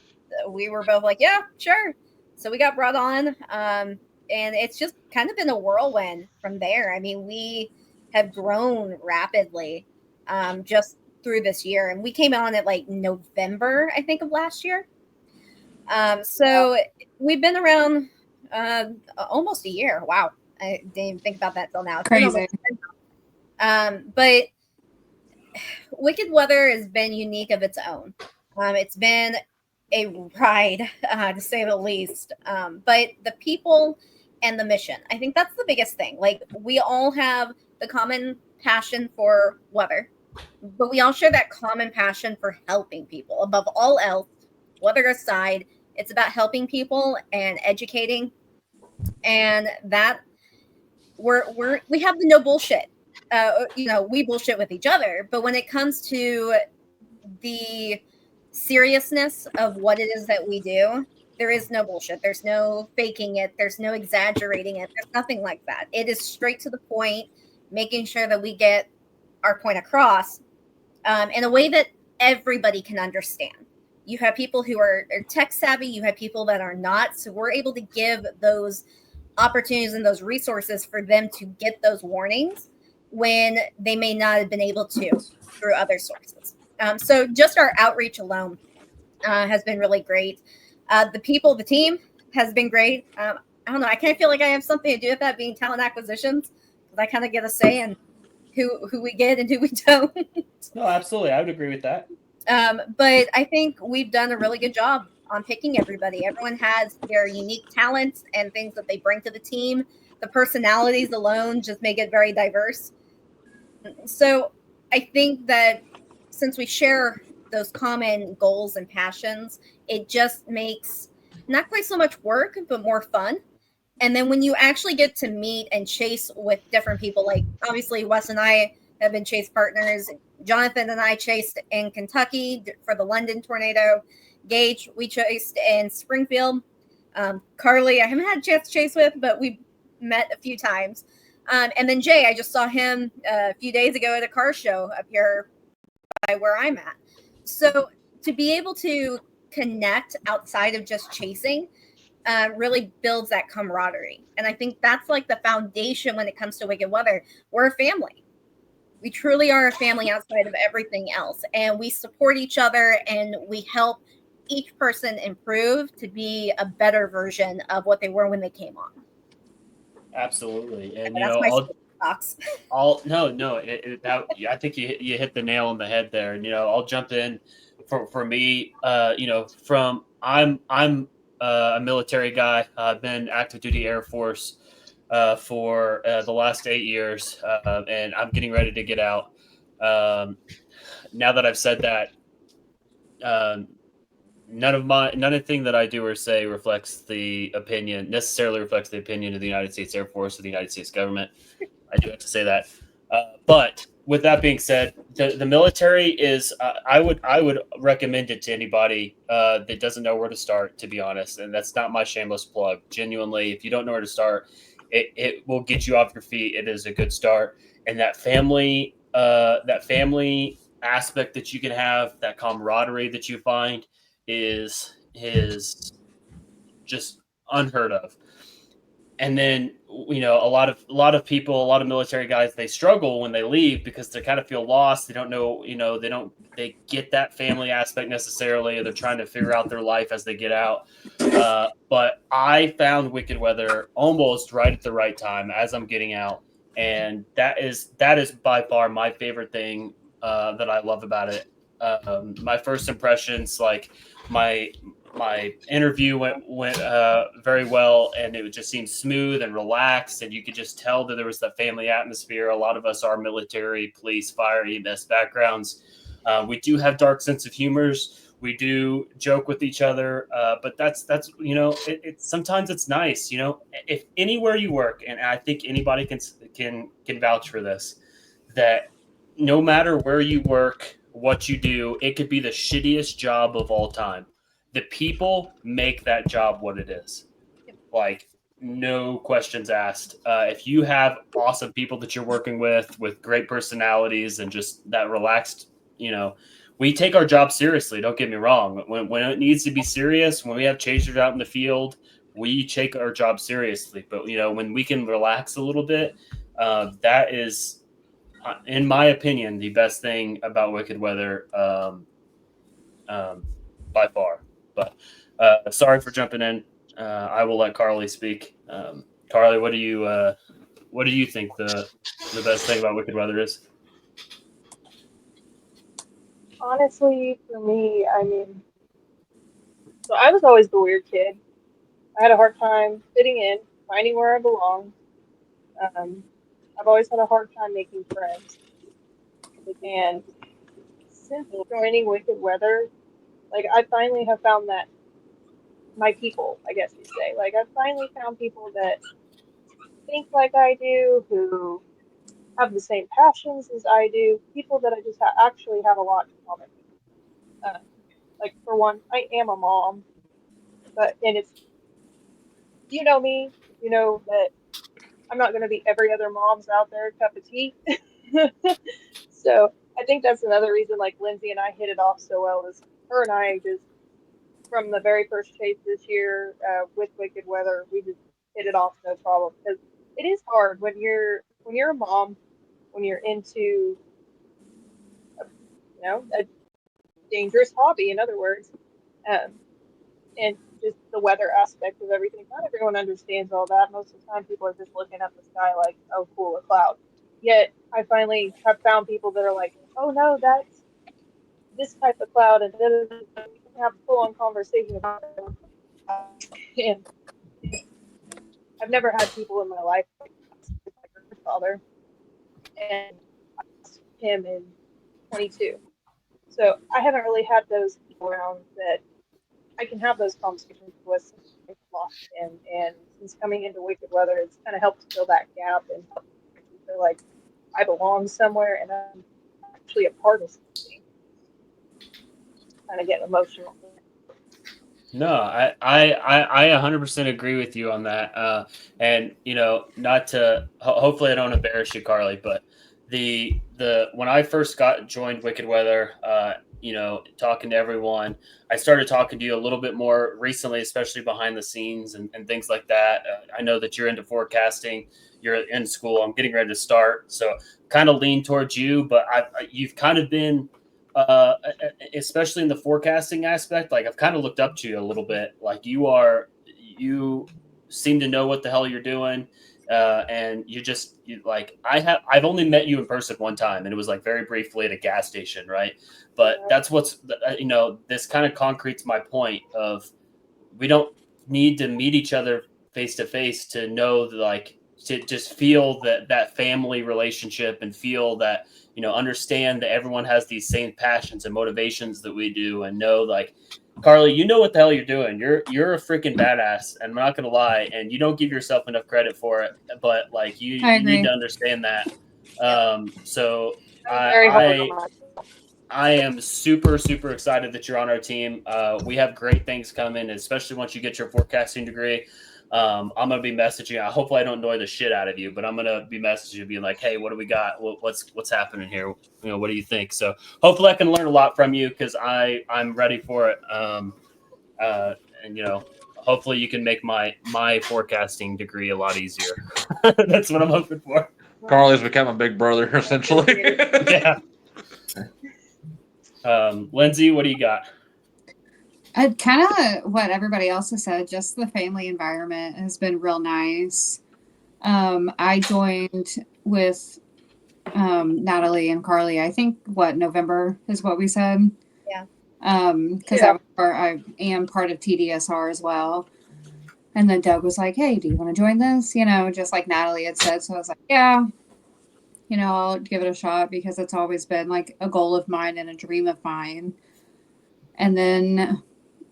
we were both like, "Yeah, sure." So we got brought on. And it's just kind of been a whirlwind from there. I mean, we have grown rapidly just through this year. And we came on at like November, I think, of last year. So we've been around almost a year. Wow. I didn't even think about that till now. It's Crazy. But Wicked Weather has been unique of its own. It's been a ride, to say the least. But the people and the mission, I think that's the biggest thing. Like, we all have the common passion for weather, but we all share that common passion for helping people. Above all else, weather aside, it's about helping people and educating, and that we have the no bullshit. We bullshit with each other, but when it comes to the seriousness of what it is that we do, there is no bullshit. There's no faking it. There's no exaggerating it. There's nothing like that. It is straight to the point, making sure that we get our point across in a way that everybody can understand. You have people who are tech savvy. You have people that are not. So we're able to give those opportunities and those resources for them to get those warnings when they may not have been able to through other sources. So just our outreach alone has been really great. The team has been great. I don't know. I kind of feel like I have something to do with that being talent acquisitions, because I kind of get a say in who we get and who we don't. No, absolutely. I would agree with that. But I think we've done a really good job on picking everybody. Everyone has their unique talents and things that they bring to the team. The personalities alone just make it very diverse. So I think that since we share those common goals and passions, it just makes not quite so much work, but more fun. And then when you actually get to meet and chase with different people, like obviously Wes and I have been chase partners. Jonathan and I chased in Kentucky for the London tornado. Gage, we chased in Springfield. Carly, I haven't had a chance to chase with, but we met a few times. And then Jay, I just saw him a few days ago at a car show up here by where I'm at. So to be able to connect outside of just chasing really builds that camaraderie. And I think that's like the foundation when it comes to Wicked Weather. We're a family. We truly are a family outside of everything else. And we support each other and we help each person improve to be a better version of what they were when they came on. Absolutely. And, that's my box. I think you hit the nail on the head there. And, I'll jump in for me, I'm a military guy. I've been active duty Air Force for the last 8 years, and I'm getting ready to get out. Now that I've said that, um, none of the thing that I do or say necessarily reflects the opinion of the United States Air Force or the United States government. I do have to say that. But with that being said, the military is I would recommend it to anybody that doesn't know where to start, to be honest. And that's not my shameless plug. Genuinely, if you don't know where to start, it will get you off your feet. It is a good start. And that family aspect that you can have, that camaraderie that you find is just unheard of. And then a lot of people, a lot of military guys, they struggle when they leave because they kind of feel lost. They don't know, they get that family aspect necessarily, or they're trying to figure out their life as they get out. But I found Wicked Weather almost right at the right time as I'm getting out, and that is by far my favorite thing that I love about it. My first impressions, like my interview went very well, and it just seemed smooth and relaxed, and you could just tell that there was that family atmosphere. A lot of us are military, police, fire, EMS backgrounds. We do have dark sense of humors. We do joke with each other, but that's sometimes it's nice, if anywhere you work, and I think anybody can vouch for this, that no matter where you work, what you do, it could be the shittiest job of all time. The people make that job what it is. Like, no questions asked. If you have awesome people that you're working with great personalities and just that relaxed, we take our job seriously. Don't get me wrong. When it needs to be serious, when we have chasers out in the field, we take our job seriously. But, when we can relax a little bit, that is, in my opinion, the best thing about Wicked Weather by far. But sorry for jumping in. I will let Carly speak. Carly, what do you think the best thing about Wicked Weather is? Honestly, for me, I mean, so I was always the weird kid. I had a hard time fitting in, finding where I belong. I've always had a hard time making friends. And since joining Wicked Weather, like, I finally have found that my people, I guess you'd say. Like, I've finally found people that think like I do, who have the same passions as I do, people that I just actually have a lot in common. Like, for one, I am a mom, and it's, you know me, you know that I'm not going to be every other mom's out there cup of tea. So I think that's another reason, like, Lindsay and I hit it off so well, is her and I just, from the very first chase this year with Wicked Weather, we just hit it off no problem. Because it is hard when you're a mom, when you're into a dangerous hobby, in other words, and just the weather aspect of everything. Not everyone understands all that. Most of the time, people are just looking at the sky like, "Oh, cool, a cloud." Yet, I finally have found people that are like, "Oh no, that's this type of cloud," and then we can have a full-on conversation about it. And I've never had people in my life like my grandfather, and I lost him in 22. So I haven't really had those people around that I can have those conversations with since I lost him. And since coming into Wicked Weather, it's kind of helped fill that gap and feel like I belong somewhere and I'm actually a part of something. Kind of get emotional. No, I 100% agree with you on that. And not to hopefully I don't embarrass you, Carly, but the when I first joined Wicked Weather, talking to everyone, I started talking to you a little bit more recently, especially behind the scenes and things like that. I know that you're into forecasting. You're in school. I'm getting ready to start, so kind of lean towards you. But you've kind of been. Especially in the forecasting aspect, like I've kind of looked up to you a little bit. Like you seem to know what the hell you're doing, and I've only met you in person one time, and it was like very briefly at a gas station, right? But that's what's this kind of concretes my point of we don't need to meet each other face to face to know that, like, to just feel that family relationship and feel that, understand that everyone has these same passions and motivations that we do, and know, like, Carly, you know what the hell you're doing. You're a freaking badass, and I'm not gonna lie, and you don't give yourself enough credit for it. But like I you need agree. to understand that. So I'm very hard on I myself. I am super, super excited that you're on our team. We have great things coming, especially once you get your forecasting degree. I'm gonna be messaging. Hopefully, I don't annoy the shit out of you, but I'm gonna be messaging you, being like, "Hey, what do we got? What's happening here? What do you think?" So hopefully, I can learn a lot from you, because I'm ready for it. And hopefully, you can make my forecasting degree a lot easier. That's what I'm hoping for. Carly's become a big brother, essentially. Yeah. Lindsay, what do you got? Kind of what everybody else has said, just the family environment has been real nice. I joined with Natalie and Carly, I think November is what we said. Yeah. Because Yeah. I am part of TDSR as well. And then Doug was like, "Hey, do you want to join this?" Just like Natalie had said. So I was like, "Yeah, I'll give it a shot," because it's always been like a goal of mine and a dream of mine. And then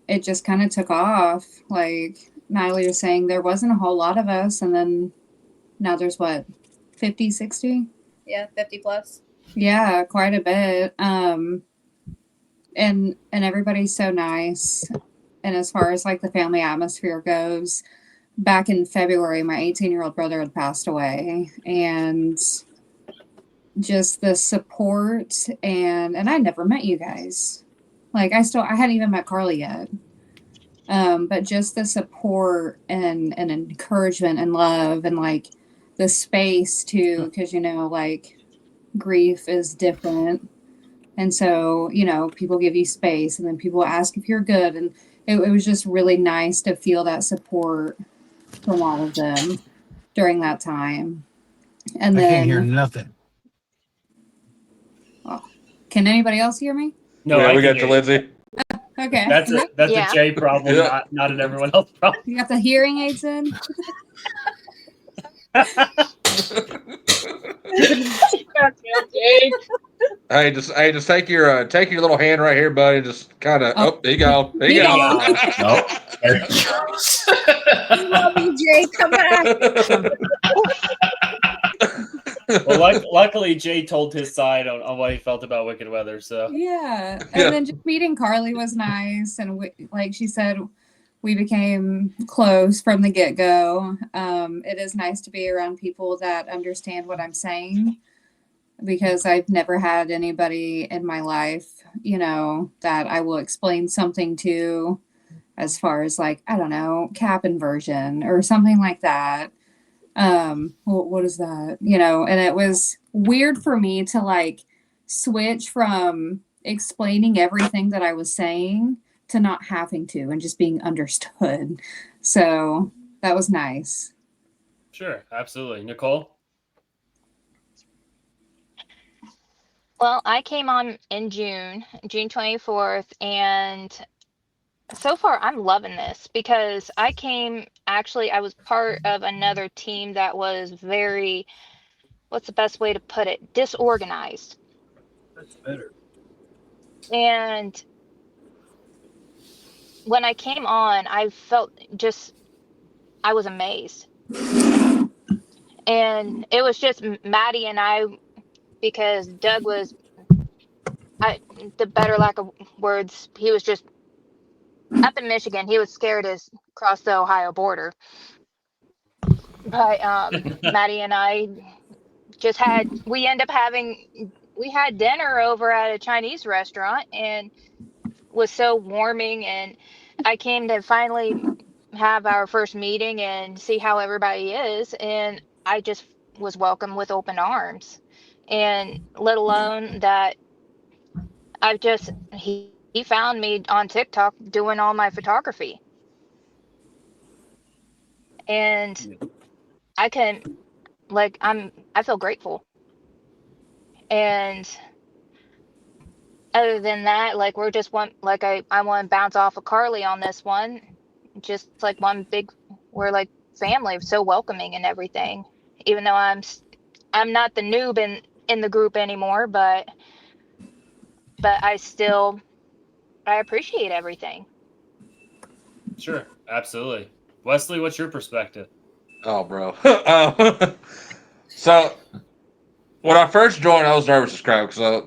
it just kind of took off. Like Natalie was saying, there wasn't a whole lot of us. And then now there's 50, 60? Yeah, 50 plus. Yeah, quite a bit. And everybody's so nice. And as far as like the family atmosphere goes, back in February, my 18-year-old brother had passed away, and just the support, and I never met you guys. Like I hadn't even met Carly yet. But just the support and encouragement and love, and like the space too, because like grief is different. And so, people give you space, and then people ask if you're good. And it was just really nice to feel that support from all of them during that time. And I can't hear then, nothing. can anybody else hear me? No, yeah, I we can got hear you, Lindsay. Okay. That's Yeah. a Jay problem, Yeah. not an everyone else problem. You got the hearing aids in? Goddamn, Jake. Hey, just take your little hand right here, buddy. Just kind of. Oh, there you go. There you He go. gone. Nope. There he goes. We love you, Jay. Come back. Well, luckily Jay told his side on what he felt about Wicked Weather. So Yeah. And Yeah. then just meeting Carly was nice. And like she said, we became close from the get-go. It is nice to be around people that understand what I'm saying, because I've never had anybody in my life, that I will explain something to, as far as like, I don't know, cap inversion or something like that. What is that? And it was weird for me to like switch from explaining everything that I was saying to not having to, and just being understood. So that was nice. sure, absolutely. Nicole? Well, I came on in June 24th, and so far I'm loving this, because I was part of another team that was very, what's the best way to put it, disorganized. That's better. And when I came on, I felt I was amazed. And it was just Maddie and I, because Doug was, the better lack of words, he was just up in Michigan. He was scared to cross the Ohio border. But Maddie and I we had dinner over at a Chinese restaurant, and was so warming. And I came to finally have our first meeting and see how everybody is, and I just was welcomed with open arms. And let alone that, he found me on TikTok doing all my photography, and I can I feel grateful. And other than that, like, we're just one, like, I want to bounce off of Carly on this one. just like we're like family, so welcoming and everything. Even though I'm not the noob in the group anymore, but I appreciate everything. Sure, absolutely. Wesley, what's your perspective? Oh, bro. So when I first joined, I was nervous as crap because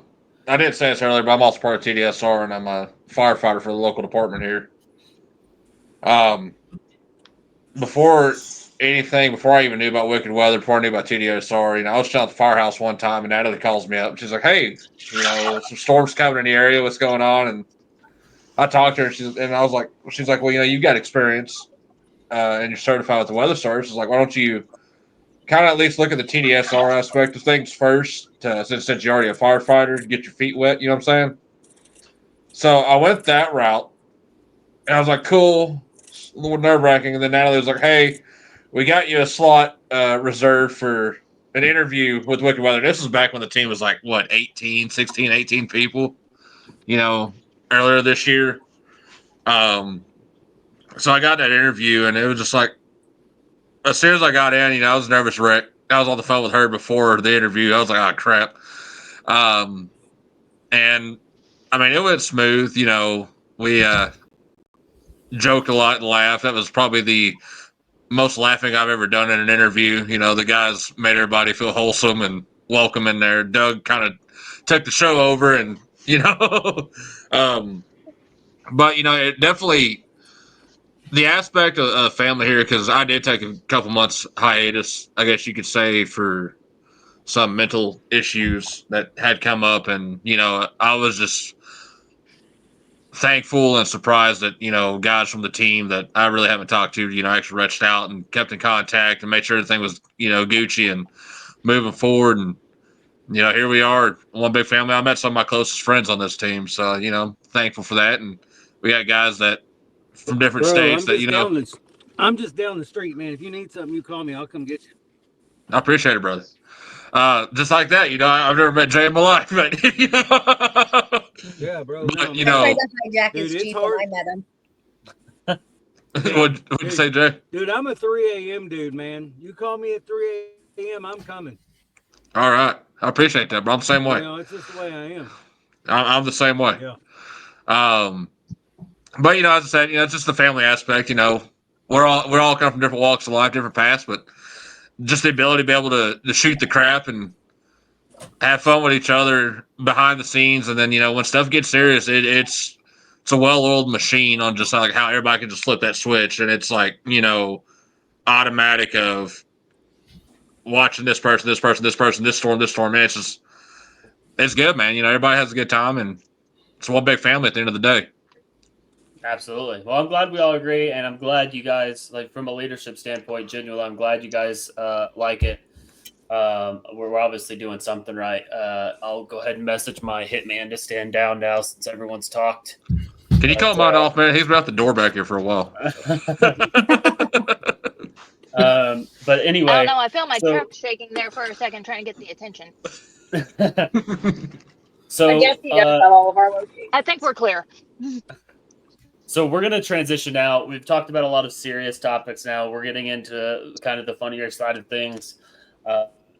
I didn't say this earlier, but I'm also part of TDSR and I'm a firefighter for the local department here. Before before I even knew about Wicked Weather, before I knew about TDSR, I was down at the firehouse one time and Natalie calls me up. She's like, "Hey, some storms coming in the area. What's going on?" And I talked to her, and I was like, "She's like, well, you've got experience, and you're certified with the weather service. She's like, why don't you kind of at least look at the TDSR aspect of things first, since you're already a firefighter, get your feet wet. You know what I'm saying?" So I went that route, and I was like, "Cool." It's a little nerve wracking, and then Natalie was like, "Hey, we got you a slot reserved for an interview with Wicked Weather." This was back when the team was like, what, 18 people, earlier this year. So I got that interview, and it was just like, as soon as I got in, I was a nervous wreck. I was on the phone with her before the interview. I was like, oh, crap. And, I mean, it went smooth. We joked a lot and laughed. That was probably the most laughing I've ever done in an interview. The guys made everybody feel wholesome and welcome in there. Doug kind of took the show over, and but it definitely the aspect of family here, because I did take a couple months hiatus, I guess you could say, for some mental issues that had come up, and I was just thankful and surprised that guys from the team that I really haven't talked to actually reached out and kept in contact and made sure everything was Gucci and moving forward. And here we are, one big family. I met some of my closest friends on this team, so I'm thankful for that. And we got guys that from different Bro, states that I'm just down the street, man. If you need something, you call me. I'll come get you. I appreciate it, brother. Just like that, I've never met Jay in my life, but Yeah, bro. but No, That's why that's my Jack Dude, is it's cheap hard. when I met him. what'd you say, Jay? dude, I'm a 3 a.m. dude, man. You call me at 3 a.m., I'm coming. All right, I appreciate that, bro. I'm the same way. It's just the way I am. I'm the same way. Yeah. But as I said, it's just the family aspect. We're all come from different walks of life, different paths, but just the ability to be able to shoot the crap and have fun with each other behind the scenes, and then when stuff gets serious, it's a well-oiled machine on just like how everybody can just flip that switch, and it's like automatic of watching this person, this person, this person, this storm. Man, it's good, man. Everybody has a good time, and it's one big family at the end of the day. Absolutely. Well, I'm glad we all agree, and I'm glad you guys, like, from a leadership standpoint, genuinely, I'm glad you guys like it. We're obviously doing something right. I'll go ahead and message my hitman to stand down now since everyone's talked. Can you call mine off, man? He's been out the door back here for a while. But anyway, I don't know. I feel my truck shaking there for a second, trying to get the attention. So I guess he does have all of our locations. I think we're clear. So we're going to transition now. We've talked about a lot of serious topics now. We're getting into kind of the funnier side of things.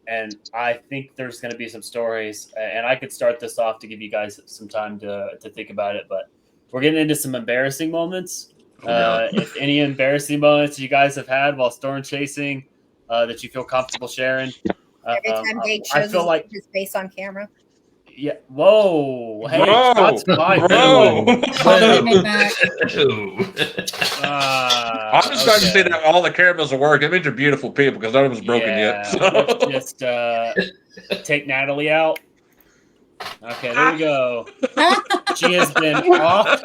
And I think there's going to be some stories. And I could start this off to give you guys some time to think about it. But we're getting into some embarrassing moments. If any embarrassing moments you guys have had while storm chasing that you feel comfortable sharing. Every time Dave shows his face on camera. Yeah. Whoa. Hey, bro. shots fired. Bro. I'm just starting to see that all the caramels are working. It means you're beautiful people because none of them's broken yet. So. Let's just take Natalie out. Okay, there we go. She has been off.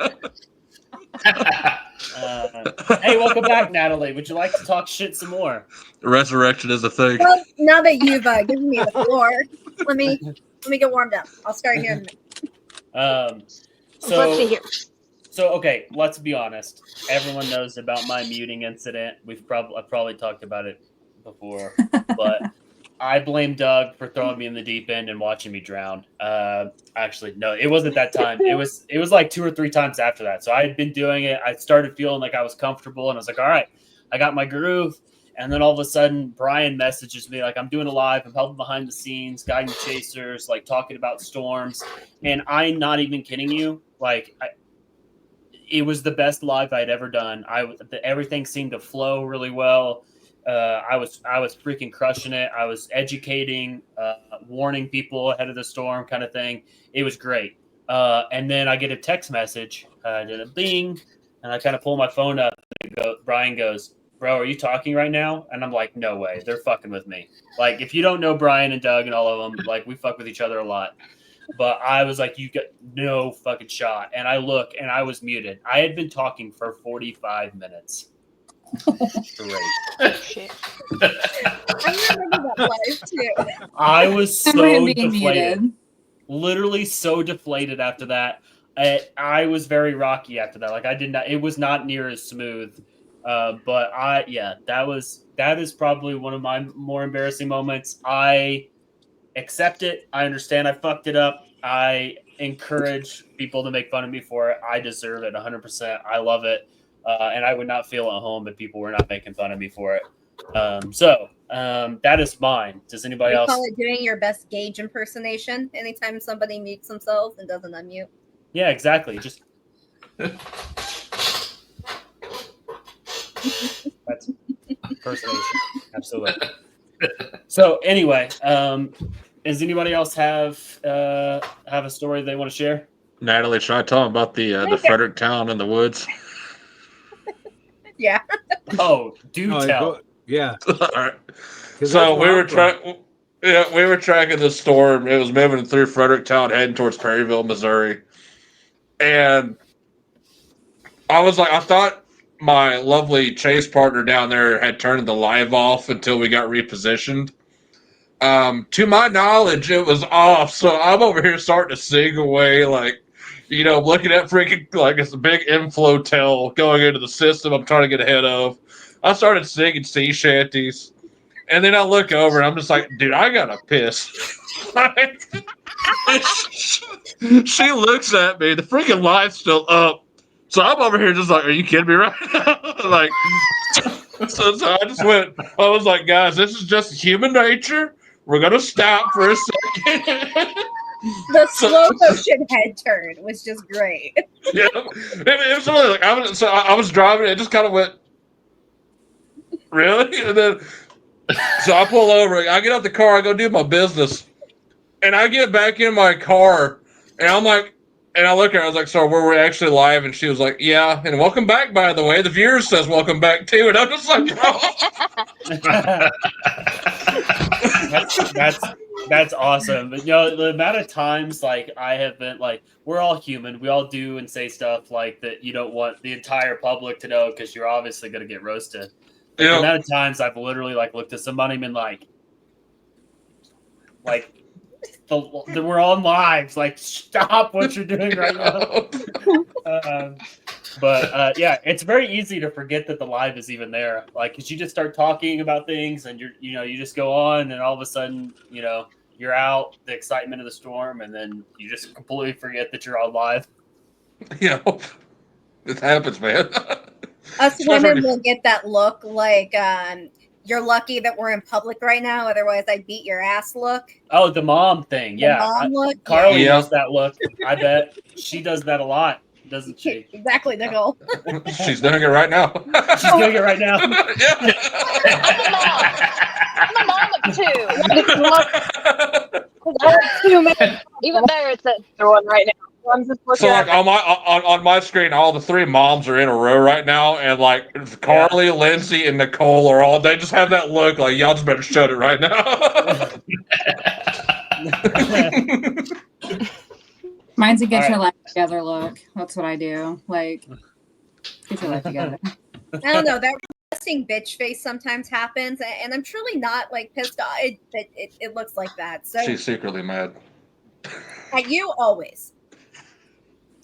Hey, welcome back, Natalie. Would you like to talk shit some more? Resurrection is a thing. Well, now that you've given me the floor, let me get warmed up. I'll start here in a minute. Let's see here. So okay, let's be honest. Everyone knows about my muting incident. I've probably talked about it before, but I blame Doug for throwing me in the deep end and watching me drown. Actually, no, it wasn't that time. It was like 2 or 3 times after that. So I had been doing it. I started feeling like I was comfortable, and I was like, all right, I got my groove. And then all of a sudden, Brian messages me like, I'm doing a live. I'm helping behind the scenes, guiding chasers, like talking about storms. And I'm not even kidding you. Like, it was the best live I'd ever done. Everything seemed to flow really well. I was freaking crushing it. I was educating, warning people ahead of the storm, kind of thing. It was great. And then I get a text message, did a bing, and I kind of pull my phone up. And Brian goes, "Bro, are you talking right now?" And I'm like, "No way, they're fucking with me." Like, if you don't know Brian and Doug and all of them, like, we fuck with each other a lot. But I was like, you got no fucking shot. And I look, and I was muted. I had been talking for 45 minutes. Great. Shit. I remember that live too. I was Remember him so being deflated. muted. Literally so deflated after that. I was very rocky after that. Like, it was not near as smooth. But that is probably one of my more embarrassing moments. I accept it. I understand I fucked it up. I encourage people to make fun of me for it. I deserve it 100%. I love it. And I would not feel at home if people were not making fun of me for it. That is mine. Does anybody We else? call it doing your best Gage impersonation anytime somebody mutes themselves and doesn't unmute. Yeah, exactly. Just that's impersonation. Absolutely. So anyway, does anybody else have a story they want to share? Natalie, should I tell him about the Fredericktown in the woods? Yeah. Oh, do tell. Yeah. All right. 'Cause So that's we were where we were tracking the storm. It was moving through Fredericktown, heading towards Perryville, Missouri, and I thought my lovely chase partner down there had turned the live off until we got repositioned. To my knowledge, it was off. So I'm over here starting to sing away, like, looking at freaking, like, it's a big inflow tail going into the system I'm trying to get ahead of. I started singing sea shanties. And then I look over and I'm just like, dude, I gotta piss. She looks at me. The freaking line's still up. So I'm over here just like, are you kidding me right now? Like, so I just went, I was like, guys, this is just human nature. We're going to stop for a second. The slow motion head turn was just great. Yeah. It was really like, I was driving. It just kind of went, really? And then, so I pull over. I get out the car. I go do my business. And I get back in my car. And I'm like, and I look at her. I was like, so were we actually live? And she was like, yeah. And welcome back, by the way. The viewer says welcome back, too. And I'm just like, That's awesome. But the amount of times like I have been like, we're all human. We all do and say stuff like that you don't want the entire public to know because you're obviously going to get roasted. But the amount of times I've literally like looked at somebody and been like we're on lives. Like, stop what you're doing right now. But it's very easy to forget that the live is even there. Like, cause you just start talking about things and you just go on and all of a sudden, you're out, the excitement of the storm, and then you just completely forget that you're on live. It happens, man. Us women will get that look like, you're lucky that we're in public right now. Otherwise, I'd beat your ass look. Oh, the mom thing. The mom look. Carly does that look. I bet she does that a lot, doesn't she? Exactly, Nicole. She's doing it right now. She's doing it right now. Yeah. I'm a mom of two. Even better, it's the one right now. I'm just looking So like on my screen, all the 3 moms are in a row right now, and like Carly, Lindsay, and Nicole are all. They just have that look like y'all just better shut it right now. Mine's a get your life together look. That's what I do. Like, get your life together. I don't know. That resting bitch face sometimes happens, and I'm truly not like pissed off. It looks like that. So She's secretly mad. at you always.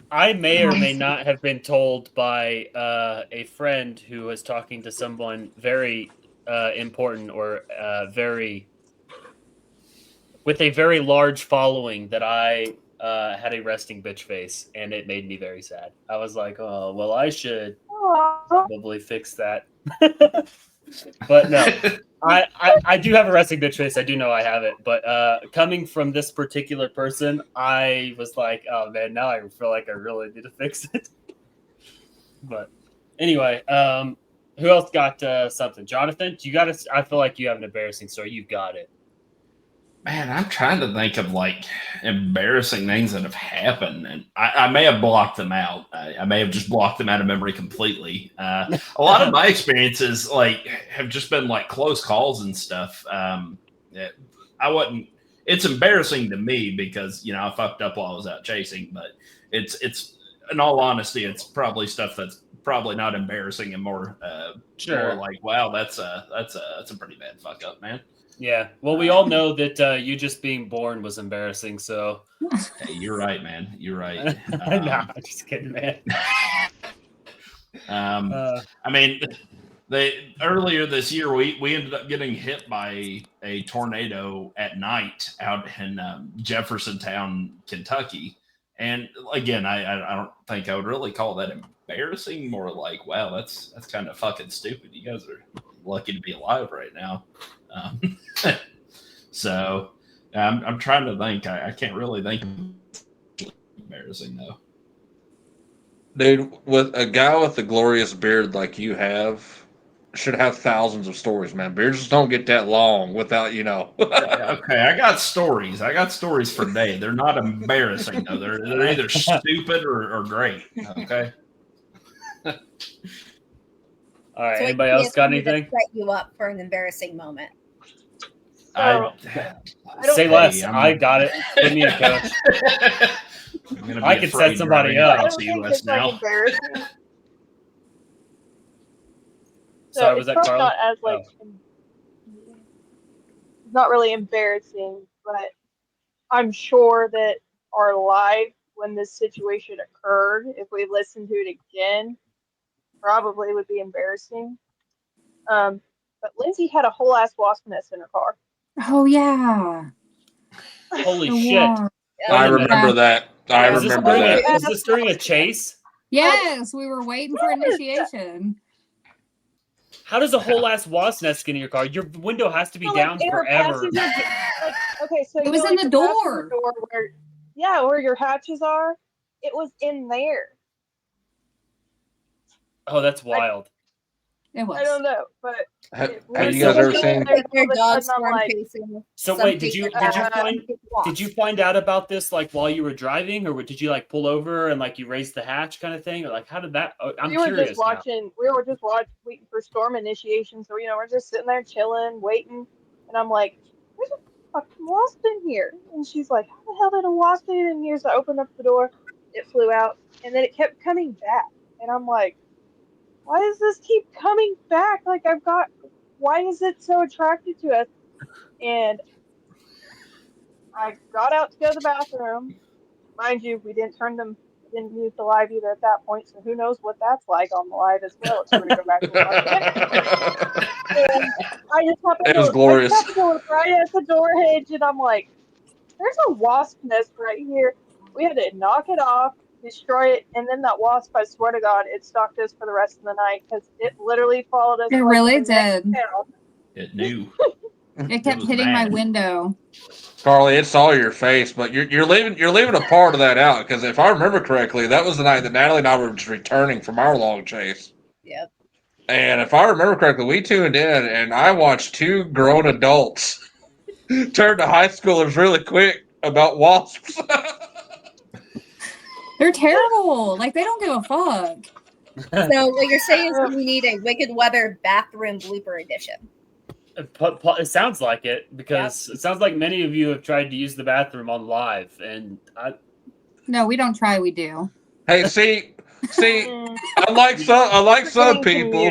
I may or may not have been told by a friend who was talking to someone very important or very with a very large following that I had a resting bitch face, and it made me very sad. I was like, oh, well, I should Aw. probably fix that. But no, I do have a resting bitch face. I do know I have it. But coming from this particular person, I was like, oh man, now I feel like I really need to fix it. But anyway, who else got something? Jonathan, you got it. I feel like you have an embarrassing story. You got it. Man, I'm trying to think of like embarrassing things that have happened, and I may have blocked them out. I may have just blocked them out of memory completely. A lot of my experiences like have just been like close calls and stuff. I wasn't. It's embarrassing to me because I fucked up while I was out chasing, but it's in all honesty, it's probably stuff that's probably not embarrassing and more Sure. more like, wow, that's a pretty bad fuck up, man. Yeah. Well, we all know that you just being born was embarrassing. So Hey, you're right, man. You're right. nah, just kidding, man. I mean, earlier this year we ended up getting hit by a tornado at night out in Jeffersontown, Kentucky. And again, I don't think I would really call that embarrassing. More like, wow, that's kind of fucking stupid. You guys are lucky to be alive right now. So I'm trying to think. I can't really think of embarrassing though. Dude, with a guy with a glorious beard like you have, should have thousands of stories, man. Beards just don't get that long without, Okay, I got stories. I got stories for day. They're not embarrassing though. They're either stupid or great. Okay. All right. So Anybody it else got can't be that anything? Set you up for an embarrassing moment. Say less. I got it. Give me a coach. I could set somebody up. I don't think it's like embarrassing. Sorry, was it's that probably Carly? not as like it's not really embarrassing, but I'm sure that our life when this situation occurred, if we listened to it again, probably would be embarrassing. But Lindsay had a whole ass wasp nest in her car. Oh yeah. Holy The shit. wasp. I remember that. I Is this remember during that. is this during a chase? Yes, we were waiting for initiation. How does a whole ass wasp nest get in your car? Your window has to be So, down in her forever. passenger- okay, so It was in the door. Where your hatches are. It was in there. Oh, that's wild. It was. I don't know, but Have it you guys ever was seen? Like their all of a dog sudden I'm storm like, chasing. So wait, something did you that, find out about this like while you were driving, or did you like pull over and like you raised the hatch kind of thing, or like how did that? I'm we were curious. just watching. We were just waiting for storm initiation. So we're just sitting there chilling, waiting, and I'm like, "There's a fucking wasp in here," and she's like, "How the hell did a wasp get in here?" So I opened up the door. It flew out, and then it kept coming back, and I'm like, "Why does this keep coming back? Like why is it so attracted to us?" And I got out to go to the bathroom. Mind you, we didn't mute the live either at that point, so who knows what that's like on the live as well. If you were to go back and watch it. And I just happened It was to glorious. look right at the door hinge, and I'm like, "There's a wasp nest right here." We had to knock it off, destroy it, and then that wasp, I swear to God, it stalked us for the rest of the night because it literally followed us. It like, really the next did. town. It knew. It kept was hitting my mad. window. Carly, it's all your face, but you're leaving a part of that out because if I remember correctly, that was the night that Natalie and I were just returning from our long chase. Yep. And if I remember correctly, we tuned in and I watched two grown adults turn to high schoolers really quick about wasps. They're terrible. Like they don't give a fuck. So what you're saying is we need a Wicked Weather bathroom blooper edition. It sounds like it because it sounds like many of you have tried to use the bathroom on live, and No, we don't try. We do. Hey, see, unlike some people,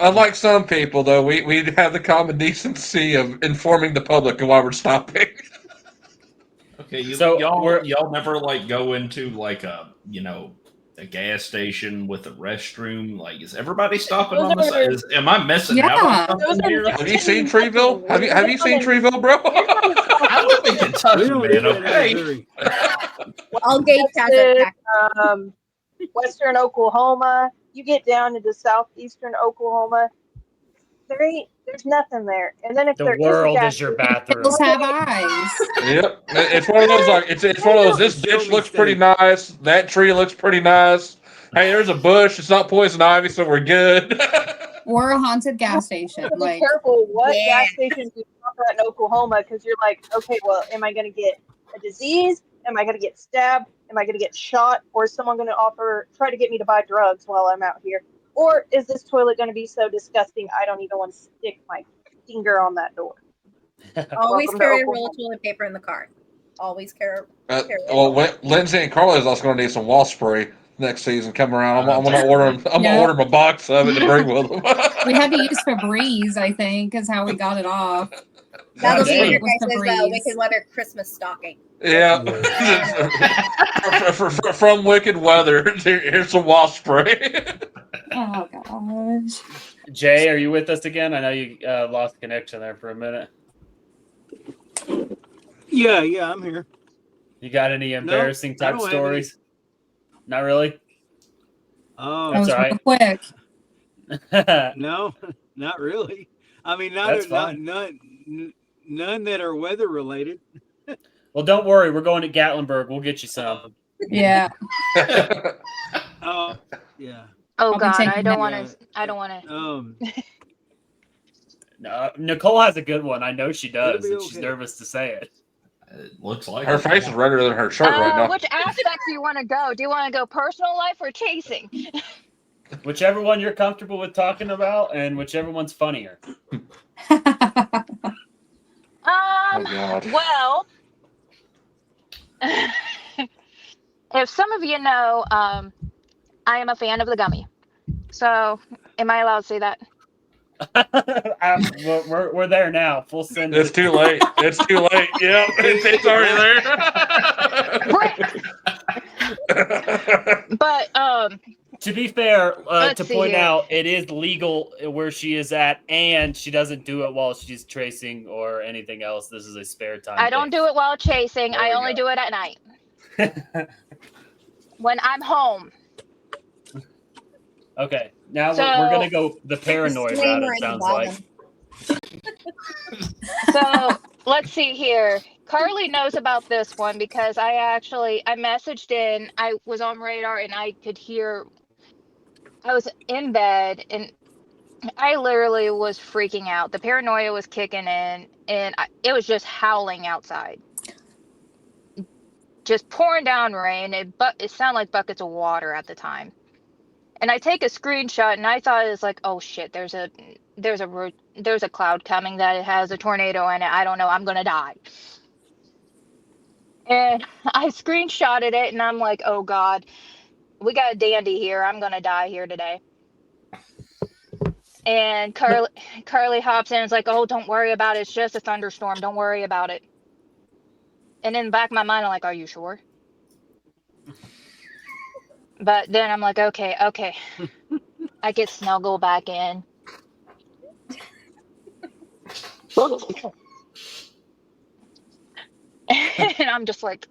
unlike some people though, we have the common decency of informing the public of why we're stopping. Okay, So y'all never like go into like a gas station with a restroom. Like, is everybody stopping on the side? Am I missing out on something here? Have you seen Treeville? Have you seen Treeville, bro? I live in Kentucky, We don't man. do that in Okay. Missouri. All Gage has it Texas, back. Western Oklahoma. You get down into southeastern Oklahoma, there's nothing there. And then if The there is a world gas is your station, bathroom. Hills have eyes. Yep, it's one of those like it's one of those. This Show ditch me looks pretty state. nice. That tree looks pretty nice. Hey, there's a bush. It's not poison ivy, so we're good. Or a haunted you gas have station. to be Like, careful what Yeah. gas station you stop at in Oklahoma, because you're like, okay, well, am I going to get a disease? Am I going to get stabbed? Am I going to get shot? Or is someone going to try to get me to buy drugs while I'm out here? Or is this toilet going to be so disgusting I don't even want to stick my finger on that door? Always Welcome to carry a roll Oklahoma. of toilet paper in the car. Always carry. Lindsay and Carly is also going to need some wasp spray next season. Come around. I'm going to order. I'm going to Yeah. order them a box of it to bring with them. we had to use Febreze, I think, is how we got it off. That'll be damn. your It was guys' Febreze. Wicked Weather Christmas stocking. Yeah. From Wicked Weather, here's some wasp spray. Oh gosh. Jay, are you with us again? I know you lost connection there for a minute. Yeah, I'm here. You got any embarrassing I type don't have any. stories? Not really. Oh, That was all real quick. no, not really. I mean, That's fine. none that are weather related. Well, don't worry. We're going to Gatlinburg. We'll get you some. Yeah. Oh, yeah. Oh I'll be God, I taking don't that. want to. I don't want to. No, Nicole has a good one. I know she does, It'll be and she's okay. nervous to say it. It looks like Her it. face is redder than her shirt right now. Which aspect do you want to go? Do you want to go personal life or chasing? Whichever one you're comfortable with talking about, and whichever one's funnier. God. Well, if some of you know, I am a fan of the gummy. So, am I allowed to say that? We're there now. Full send. It's too late. It's too late. Yep, it's already there. But to be fair, Let's to see point here. out, it is legal where she is at, and she doesn't do it while she's tracing or anything else. This is a spare time. I don't do it while chasing. There I we only go. do it at night when I'm home. Okay, now So- we're gonna go the paranoid route. Disclaimer It at the sounds bottom. like. So let's see here. Carly knows about this one because I messaged in. I was on radar and I could hear. I was in bed and I literally was freaking out. The paranoia was kicking in, and it was just howling outside, just pouring down rain. It sounded like buckets of water at the time. And I take a screenshot, and I thought it was like, oh shit, there's a cloud coming that it has a tornado in it. I don't know, I'm gonna die. And I screenshotted it, and I'm like, oh god, we got a dandy here. I'm gonna die here today. And Carly hops in and is like, oh, don't worry about it. It's just a thunderstorm. Don't worry about it. And in the back of my mind, I'm like, are you sure? But then I'm like, okay. I get snuggle back in. And I'm just like,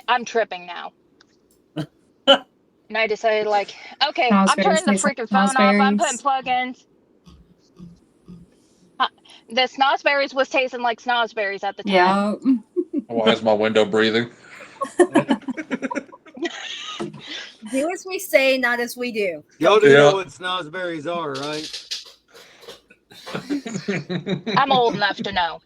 I'm tripping now. And I decided, like, okay, I'm Snosberries turning the taste like freaking phone off. I'm putting snosberries. plugins. The snosberries was tasting like snosberries at the time. Yeah. Why is my window breathing? Do as we say, not as we do. Y'all do Yeah. know what snosberries are, right? I'm old enough to know.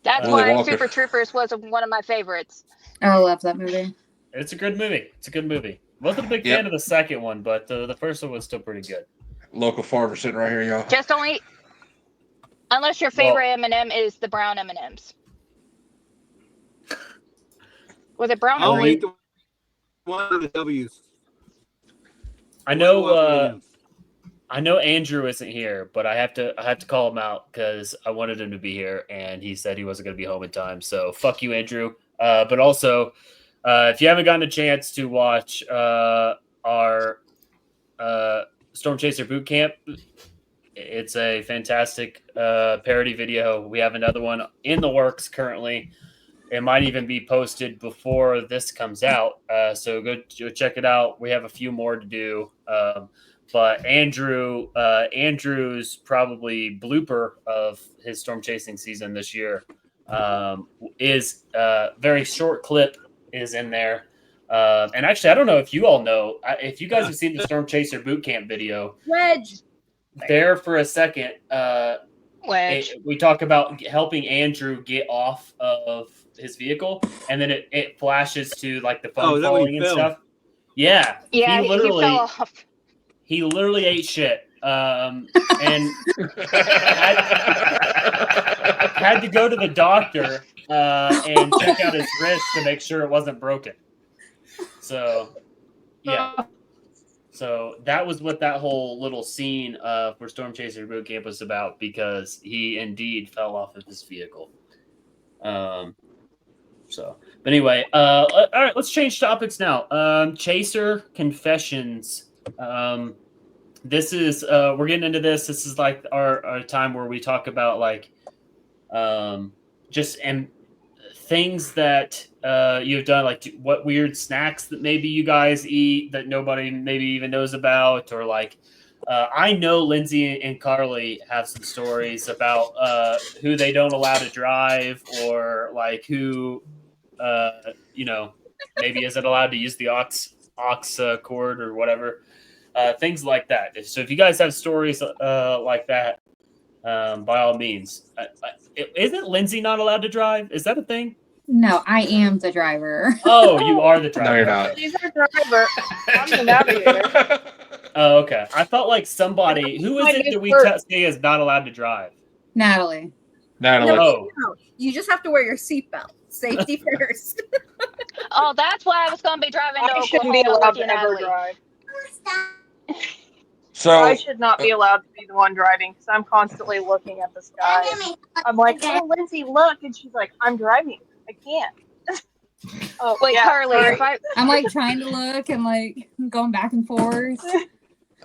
That's Willy why Wonka. Super Troopers was one of my favorites. I love that movie. It's a good movie. Wasn't a big Yep. fan of the second one, but the first one was still pretty good. Local farmer sitting right here, y'all. Just don't eat unless your favorite M&M is the brown M&Ms. Was it brown I or only green? eat the one of the W's. I know. Waffle I know Andrew isn't here, but I have to call him out because I wanted him to be here, and he said he wasn't going to be home in time. So fuck you, Andrew. But also, if you haven't gotten a chance to watch our Storm Chaser Boot Camp, It's a fantastic parody video. We have another one in the works currently. It might even be posted before this comes out. So go check it out. We have a few more to do. But Andrew's probably blooper of his storm chasing season this year is very short clip is in there. And actually, I don't know if you all know if you guys have seen the Storm Chaser boot camp video. Wedge. There for a second, Wedge. we talk about helping Andrew get off of his vehicle, and then it flashes to like the foam is that when falling he and fell? stuff. Yeah, Yeah, he fell off. he literally ate shit, and had to go to the doctor and check out his wrist to make sure it wasn't broken. So, yeah. So that was what that whole little scene for Storm Chaser Boot Camp was about, because he indeed fell off of his vehicle. But anyway, all right, let's change topics now. Chaser confessions. This is we're getting into this. This is like our time where we talk about like just and things that you've done, like what weird snacks that maybe you guys eat that nobody maybe even knows about, or like I know Lindsay and Carly have some stories about who they don't allow to drive, or like who maybe isn't allowed to use the aux cord or whatever, things like that. So if you guys have stories like that, by all means. Isn't Lindsay not allowed to drive? Is that a thing? No, I am the driver. Oh, you are the driver. No, you're not. She's our driver. I'm the navigator. Oh, okay. I thought like somebody who is it that we say is not allowed to drive? Natalie. Natalie. No, you just have to wear your seatbelt. Safety first. Oh, that's why I was going to be driving to I shouldn't be Oklahoma allowed with you, to ever Natalie. drive. So I should not be allowed to be the one driving because I'm constantly looking at the sky. I'm like, oh, Lindsay, look. And she's like, I'm driving. I can't. Oh, Wait, yeah, Carly, sorry. I'm like trying to look and like going back and forth.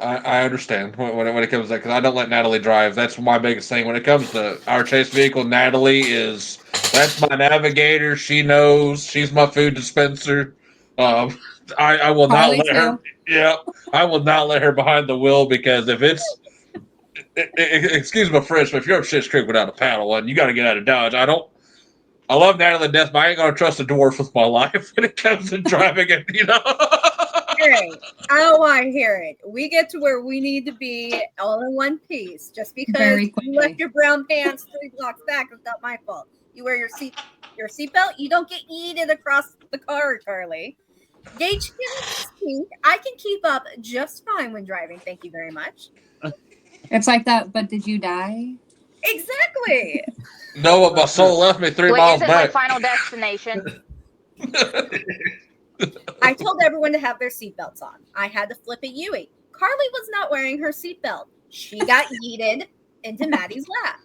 I understand when it comes to that, because I don't let Natalie drive. That's my biggest thing when it comes to our chase vehicle. That's my navigator. She knows. She's my food dispenser. I will Carly not let her. too. Yeah, I will not let her behind the wheel, because if it's excuse my French, but if you're up shit's creek without a paddle, and you got to get out of Dodge. I love Natalie to death, but I ain't gonna trust a dwarf with my life when it comes to driving it. Hey, I don't want to hear it. We get to where we need to be all in one piece. Just because Very you quickly. left your brown pants 3 blocks back is not my fault. You wear your seatbelt. You don't get yeeted across the car, Charlie. Gage can speak. I can keep up just fine when driving. Thank you very much. It's like that, but did you die? Exactly. No, but my soul left me 3 Wait, miles is it back. like Final Destination? I told everyone to have their seatbelts on. I had to flip a Yui. Carly was not wearing her seatbelt. She got yeeted into Maddie's lap.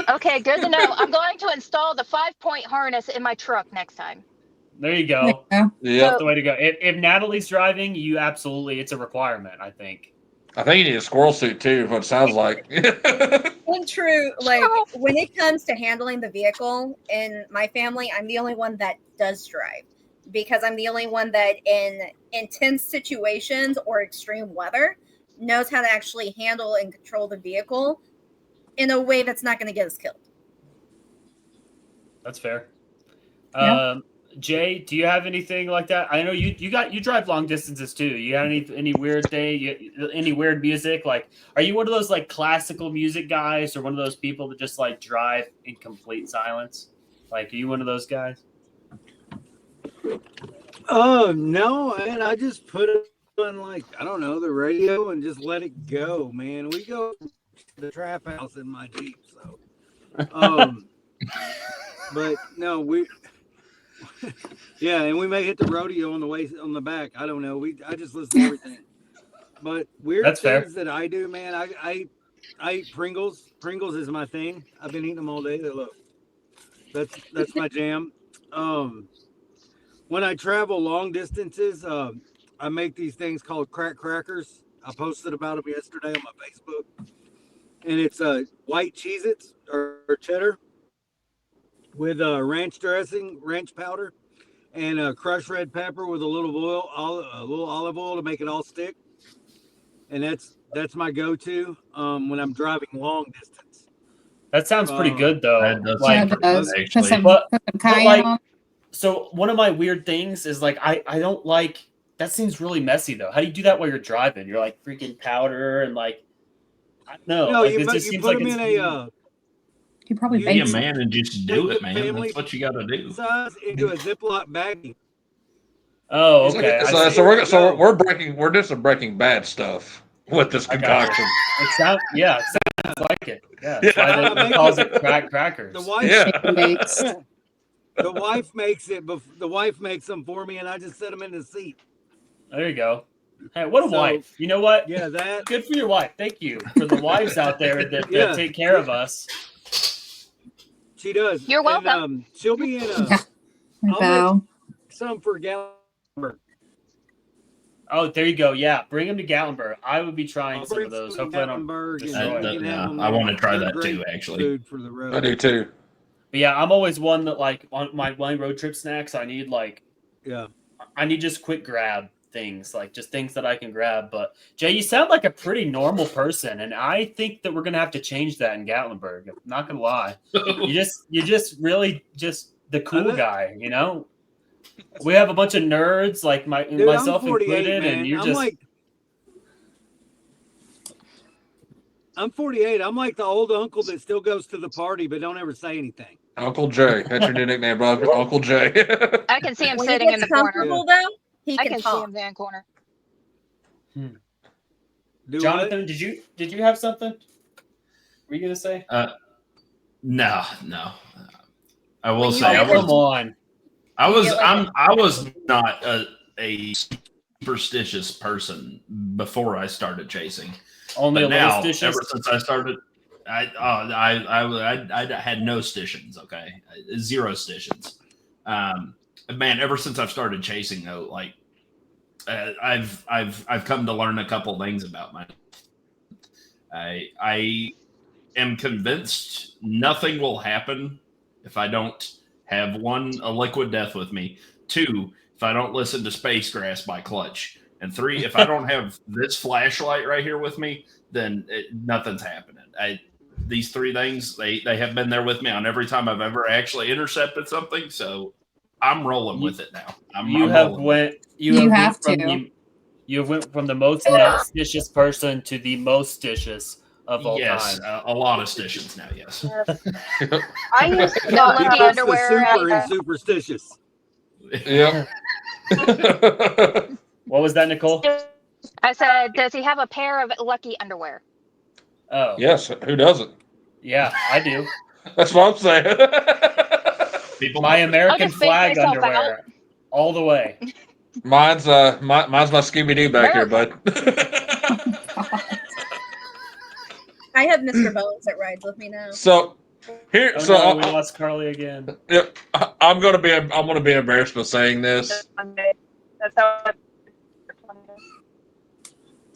Okay, good to know. I'm going to install the 5-point harness in my truck next time. There you go. Yeah. Yeah, That's the way to go. If Natalie's driving, you absolutely, it's a requirement, I think. I think you need a squirrel suit too. What it sounds like. In true, like when it comes to handling the vehicle in my family, I'm the only one that does drive, because I'm the only one that in intense situations or extreme weather knows how to actually handle and control the vehicle in a way that's not going to get us killed. That's fair. Yeah. Jay, do you have anything like that? I know you drive long distances too. You got any weird thing? Any weird music? Like, are you one of those like classical music guys, or one of those people that just like drive in complete silence? Like, are you one of those guys? Oh no, man! I just put it on, like, I don't know, the radio and just let it go, man. We go to the trap house in my Jeep, so but no, yeah, and we may hit the rodeo on the way on the back. I don't know. I just listen to everything. But weird That's fair. things that I do, man. I eat Pringles. Pringles is my thing. I've been eating them all day. They look. That's my jam. When I travel long distances, I make these things called crackers. I posted about them yesterday on my Facebook, and it's white Cheez-Its or cheddar with ranch dressing, ranch powder, and crushed red pepper with a little a little olive oil to make it all stick. And that's my go-to when I'm driving long distance. That sounds pretty good though. That does Like, sound Yeah, it pretty good, does. Put actually. some, But- put some but cayenne like, on. so one of my weird things is like I don't like that seems really messy though. How do you do that while you're driving? You're like freaking powder and like I don't know. No, Like you it put, just you seems put like them it's in weird. a You probably you- Be a baked man and just do Take it, the man. family That's what you got to do. size into a Ziploc baggie. Oh, So- okay. I so- see. We're doing some Breaking Bad stuff with this I got you. concoction. It sounds like it. Yeah. Yeah. That's why they calls it crackers. The wife, Yeah. shake and bakes. the wife makes it. The wife makes them for me, and I just set them in the seat. There you go. Hey, what a So, wife. You know what? Yeah, that. Good for your wife. Thank you for the wives out there that Yeah. take care of us. She does. You're welcome. And, she'll be in a I'll Vow. some for Gallenberg. Oh, there you go. Yeah, bring them to Gatlinburg. I would be trying I'll some bring of those. some to Hopefully, I don't. Gatlinburg, and destroy we it. can Yeah, have them I want to there. try They're that too, great actually. Food for the road. I do too. But yeah, I'm always one that like on my road trip snacks. I need Yeah. just quick grab things, like just things that I can grab. But Jay, you sound like a pretty normal person, and I think that we're gonna have to change that in Gatlinburg. I'm not gonna lie. You're just really just the cool know. guy, you know. We have a bunch of nerds like Dude, myself I'm 48, included, man. and you're I'm just like, I'm 48. I'm like the old uncle that still goes to the party but don't ever say anything. Uncle Jay. That's your new nickname, bro. Uncle Jay. I can see him When he sitting in gets the corner. comfortable, though, he I can can see talk. him there in the corner. Do Jonathan. Did you have something? Were you gonna say? No. I will When you say get Come on. I was get like I was not a superstitious person before I started chasing. Only But a little now, stitches. ever since I started, I had no stitions. Okay, 0 stitions. Man, ever since I've started chasing though, like I've come to learn a couple things about my. I am convinced nothing will happen if I don't have a liquid death with me. 2, if I don't listen to Space Grass by Clutch. And 3, if I don't have this flashlight right here with me, then nothing's happening. These 3 things, they have been there with me on every time I've ever actually intercepted something. So I'm rolling with it now. You have went from the most stitious person to the most stitious of all yes, time. a lot of stitions now. Yes. I used the He lucky puts the underwear. super at in superstitious. Yep. What was that, Nicole? I said, does he have a pair of lucky underwear? Oh, Yes. Who doesn't? yeah, I do. That's what I'm saying. People, My American just space flag myself underwear, all the way. mine's my Scooby Doo back here, bud. I have Mr. Bones that rides with me now. So here, Oh so no, we lost Carly again. I'm gonna be embarrassed by saying this. That's how.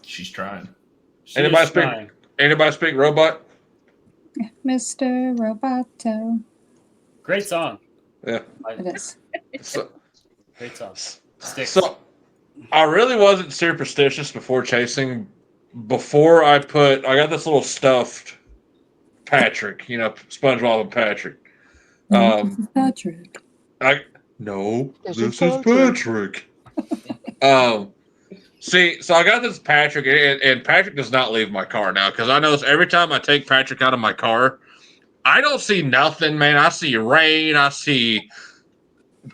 she's trying. She Anybody is speak- trying. Anybody speak robot? Mr. Roboto. Great song. Yeah. It is. So, Great song. Sticks. so I really wasn't superstitious before chasing. Before I got this little stuffed Patrick, SpongeBob and Patrick. Patrick. No, This this is is Patrick. See, so I got this Patrick, and Patrick does not leave my car now because I notice every time I take Patrick out of my car, I don't see nothing, man. I see rain, I see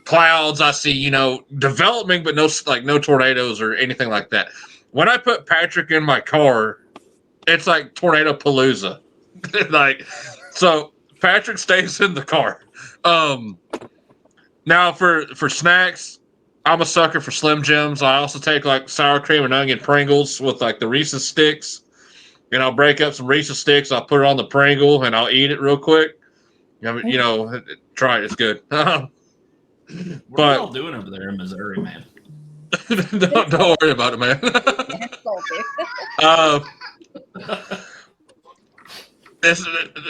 clouds, I see development, but no tornadoes or anything like that. When I put Patrick in my car, it's like tornado palooza. So Patrick stays in the car. Now for snacks, I'm a sucker for Slim Jims. I also take like sour cream and onion Pringles with like the Reese's sticks. And I'll break up some Reese's sticks. I'll put it on the Pringle and I'll eat it real quick. Try it. It's good. What are y'all doing over there in Missouri, man? Don't worry about it, man. It's salty.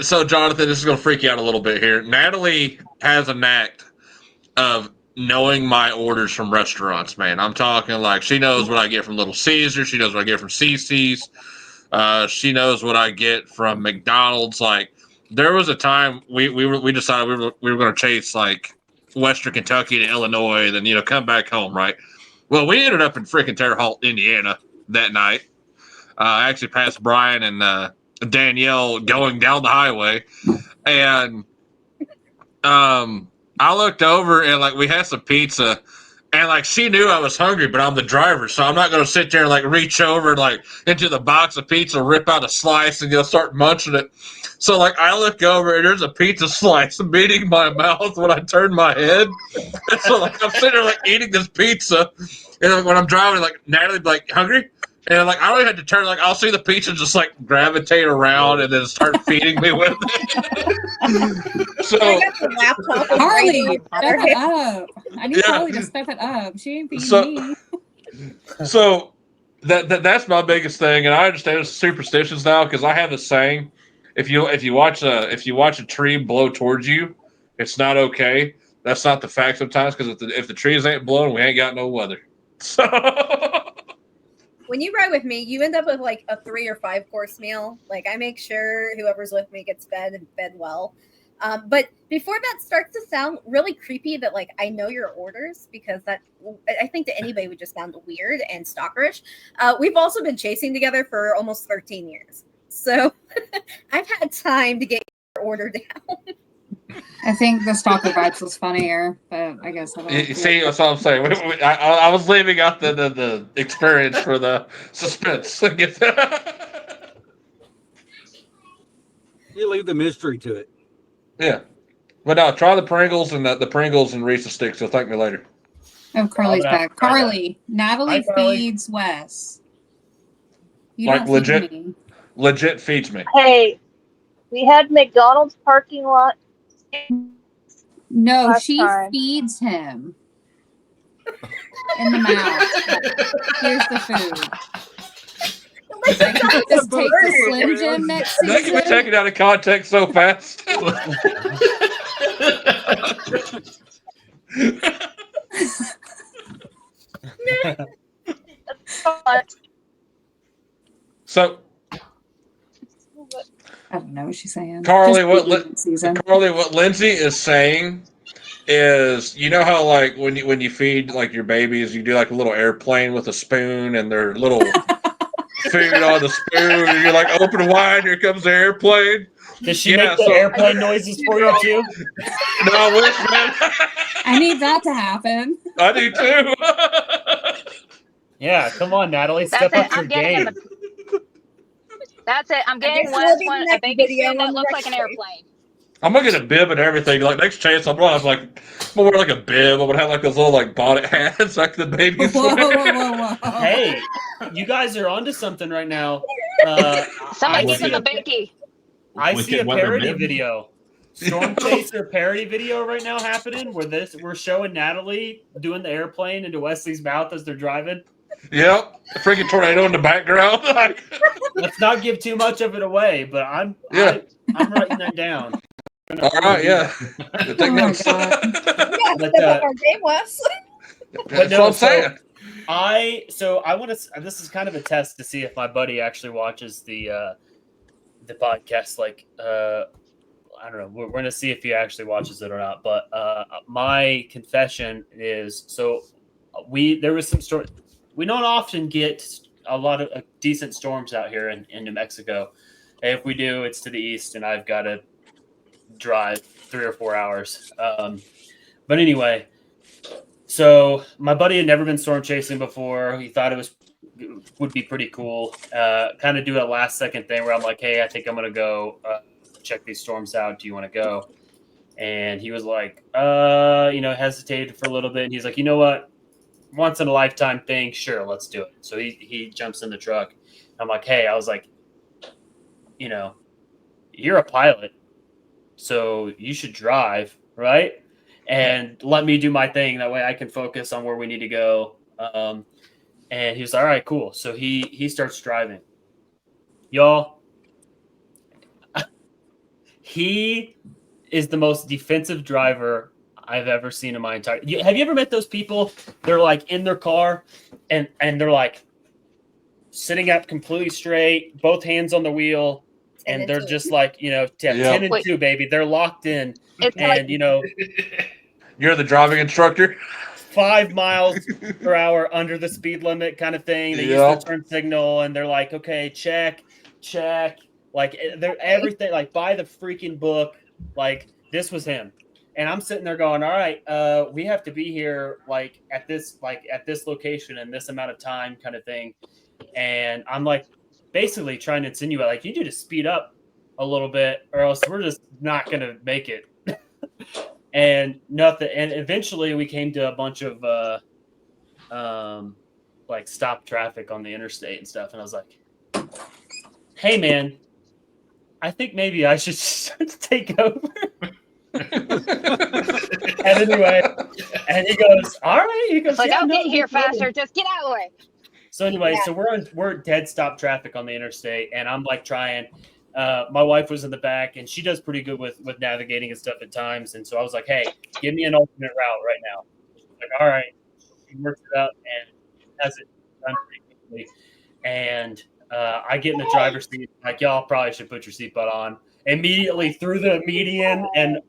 So, Jonathan, this is going to freak you out a little bit here. Natalie has a knack of knowing my orders from restaurants, man. I'm talking like she knows what I get from Little Caesar. She knows what I get from CC's. She knows what I get from McDonald's. Like, there was a time we decided we were going to chase like Western Kentucky to Illinois, then come back home, right? Well, we ended up in freaking Terre Haute, Indiana that night. I actually passed Brian and Danielle going down the highway, and I looked over and like we had some pizza, and like she knew I was hungry, but I'm the driver, so I'm not gonna sit there and like reach over like into the box of pizza, rip out a slice, and start munching it. So like I look over and there's a pizza slice meeting my mouth when I turn my head, and so like I'm sitting there like eating this pizza, and like, when I'm driving, like Natalie be like, hungry? And like I don't even have to turn, like I'll see the pizza just like gravitate around and then start feeding me with it. So I got the laptop. and Carly, right step there. it up. I need Yeah. Carly to step it up. She ain't beating So- me. So that's my biggest thing, and I understand it's superstitions now because I have a saying: if you watch a tree blow towards you, it's not okay. That's not the fact sometimes because if the trees ain't blowing, we ain't got no weather. So When you ride with me, you end up with like a 3 or 5 course meal. Like I make sure whoever's with me gets fed and fed well. But before that starts to sound really creepy, that like I know your orders, because that I think to anybody would just sound weird and stalkerish. We've also been chasing together for almost 13 years, so I've had time to get your order down. I think the stalker vibes was funnier, but I guess I don't. you see, that's what I'm saying. I was leaving out the experience for the suspense. You leave the mystery to it. Yeah, but no, try the Pringles and the Pringles and Reese's sticks. You'll thank me later. Oh, Carly's I'm gonna have back. to try that. Carly, Natalie Hi, Carly. feeds Wes. You Like, don't legit? feed me. Legit feeds me. Hey, we had McDonald's parking lot. No, Last she time. feeds him in the mouth. Here's the food. Like, just take the Slim Jim next That can be season. taken out of context so fast. So, I don't know what she's saying. Carly, Just feed season. what Lindsay is saying is, you know how like when you feed like your babies, you do like a little airplane with a spoon and their little food on the spoon, and you're like open wide, here comes the airplane. Does she Yeah, make the so- airplane noises for you too? No, I wish, man. I need that to happen. I do too. Yeah, come on, Natalie, That's step up it. your I'm getting game. That's it. I'm getting guess Wes we'll be one a next baby video spoon that on the looks like an next airplane. I'm gonna get a bib and everything. Like next chance, I'm gonna have like I'm gonna wear like a bib. I'm gonna have like those little like bonnet hats like the babies Whoa, wear. whoa. Hey, you guys are onto something right now. Somebody I give see him a a- binky. I Wicked see a weather parody bib. video. Storm Chaser parody video right now happening where we're showing Natalie doing the airplane into Wesley's mouth as they're driving. Yep, a freaking tornado in the background. Like, Let's not give too much of it away, but I'm writing that down. all right, yeah. Take Oh my notes. God. We gotta But, step up our game, Wes. That's no, what I'm so- saying. I want to. This is kind of a test to see if my buddy actually watches the podcast. Like, I don't know. We're going to see if he actually watches it or not. But my confession is, so there was some story. We don't often get a lot of decent storms out here in New Mexico. And if we do, it's to the east, and I've got to drive 3 or 4 hours. But anyway, so my buddy had never been storm chasing before. He thought it would be pretty cool. Kind of do a last second thing where I'm like, hey, I think I'm gonna go check these storms out. Do you want to go? And he was like, hesitated for a little bit. And he's like, you know what? Once in a lifetime thing. Sure, let's do it. So he jumps in the truck. I'm like, hey, I was like, you're a pilot, so you should drive, right? And let me do my thing. That way I can focus on where we need to go. And he was like, all right, cool. So he starts driving. Y'all, he is the most defensive driver I've ever seen in my entire. Have you ever met those people? They're like in their car, and they're like sitting up completely straight, both hands on the wheel, and they're just like, 10 and 2, baby. They're locked in, It's and You're the driving instructor. 5 miles per hour under the speed limit kind of thing. They use the turn signal, and they're like, okay, check. Like they're everything, like by the freaking book. Like this was him. And I'm sitting there going, all right, we have to be here like at this location in this amount of time kind of thing. And I'm like basically trying to insinuate, like, you need to speed up a little bit or else we're just not going to make it. And nothing. And eventually we came to a bunch of like stop traffic on the interstate and stuff. And I was like, hey, man, I think maybe I should start to take over. And anyway, and he goes, all right. He goes, like, yeah, I'll no, get here no problem. faster. Just get out of the way. So anyway, so we're dead stop traffic on the interstate, and I'm like trying. My wife was in the back, and she does pretty good with navigating and stuff at times. And so I was like, hey, give me an alternate route right now. She's like, all right. She works it out and has it done pretty quickly. And I get in the driver's seat, like, y'all probably should put your seatbelt on. Immediately through the median and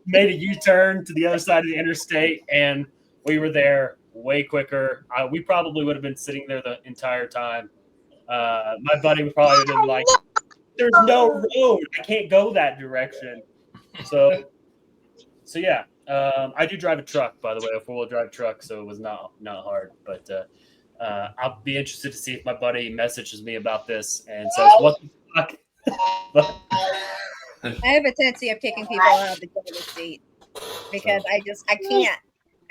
made a U-turn to the other side of the interstate, and we were there way quicker. We probably would have been sitting there the entire time. My buddy would probably have been like, there's no road. I can't go that direction. So yeah. I do drive a truck, by the way, a 4-wheel drive truck, so it was not hard. But I'll be interested to see if my buddy messages me about this and says, what the fuck? But, I have a tendency of kicking people out of the driver's seat because I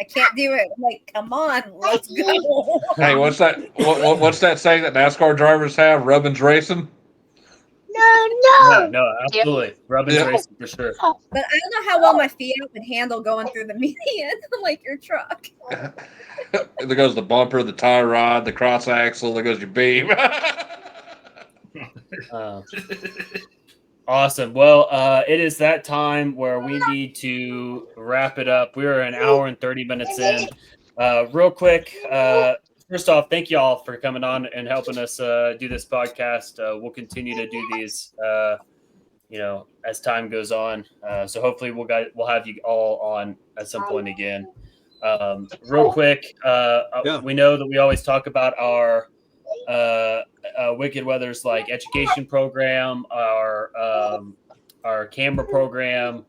can't do it. I'm like, come on, let's go. Hey, what's that? What's that saying that NASCAR drivers have? Rubbin's racing. No, absolutely. Yep. Rubbin's racing for sure. But I don't know how well my Fiat would handle going through the median like your truck. There goes the bumper, the tie rod, the cross axle. There goes your beam. Awesome. Well, it is that time where we need to wrap it up. We're an hour and 30 minutes in. Real quick, first off, thank you all for coming on and helping us do this podcast. We'll continue to do these, as time goes on. So hopefully we'll have you all on at some point again. Real quick, we know that we always talk about our Wicked Weather's like education program, our camera program,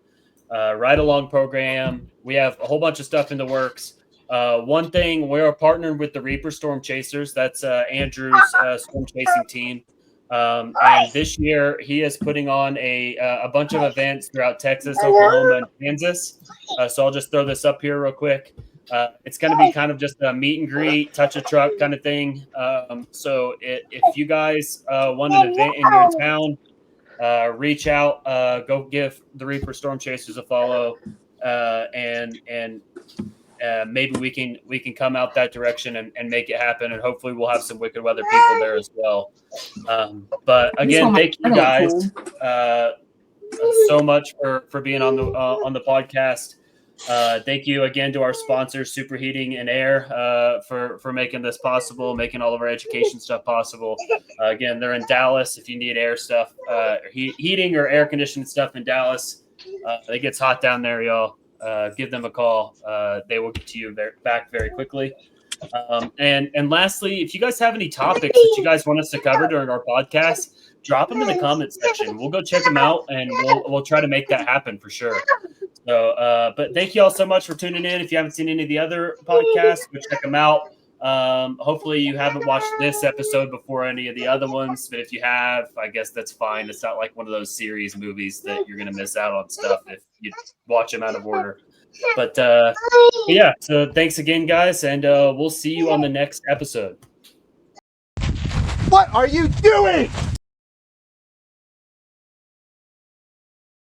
ride along program. We have a whole bunch of stuff in the works. One thing, we're partnering with the Reaper Storm Chasers. That's Andrew's storm chasing team. And this year he is putting on a bunch of events throughout Texas, Oklahoma, and Kansas. So I'll just throw this up here real quick. It's going to be kind of just a meet and greet, touch a truck kind of thing. So if you guys want an event in your town, reach out, go give the Reaper Storm Chasers a follow, and maybe we can come out that direction and make it happen. And hopefully we'll have some Wicked Weather people there as well. But again, thank you guys so much for being on the podcast. Thank you again to our sponsors, Superheating and Air, for making this possible, making all of our education stuff possible. Again, they're in Dallas. If you need air stuff, heating or air conditioning stuff in Dallas, it gets hot down there, y'all. Give them a call. They will get to you back very quickly. And lastly, if you guys have any topics that you guys want us to cover during our podcast, drop them in the comment section. We'll go check them out, and we'll try to make that happen for sure. So, but thank you all so much for tuning in. If you haven't seen any of the other podcasts, go check them out. Hopefully you haven't watched this episode before any of the other ones, but if you have, I guess that's fine. It's not like one of those series movies that you're going to miss out on stuff if you watch them out of order. But yeah, so thanks again, guys, and we'll see you on the next episode. What are you doing?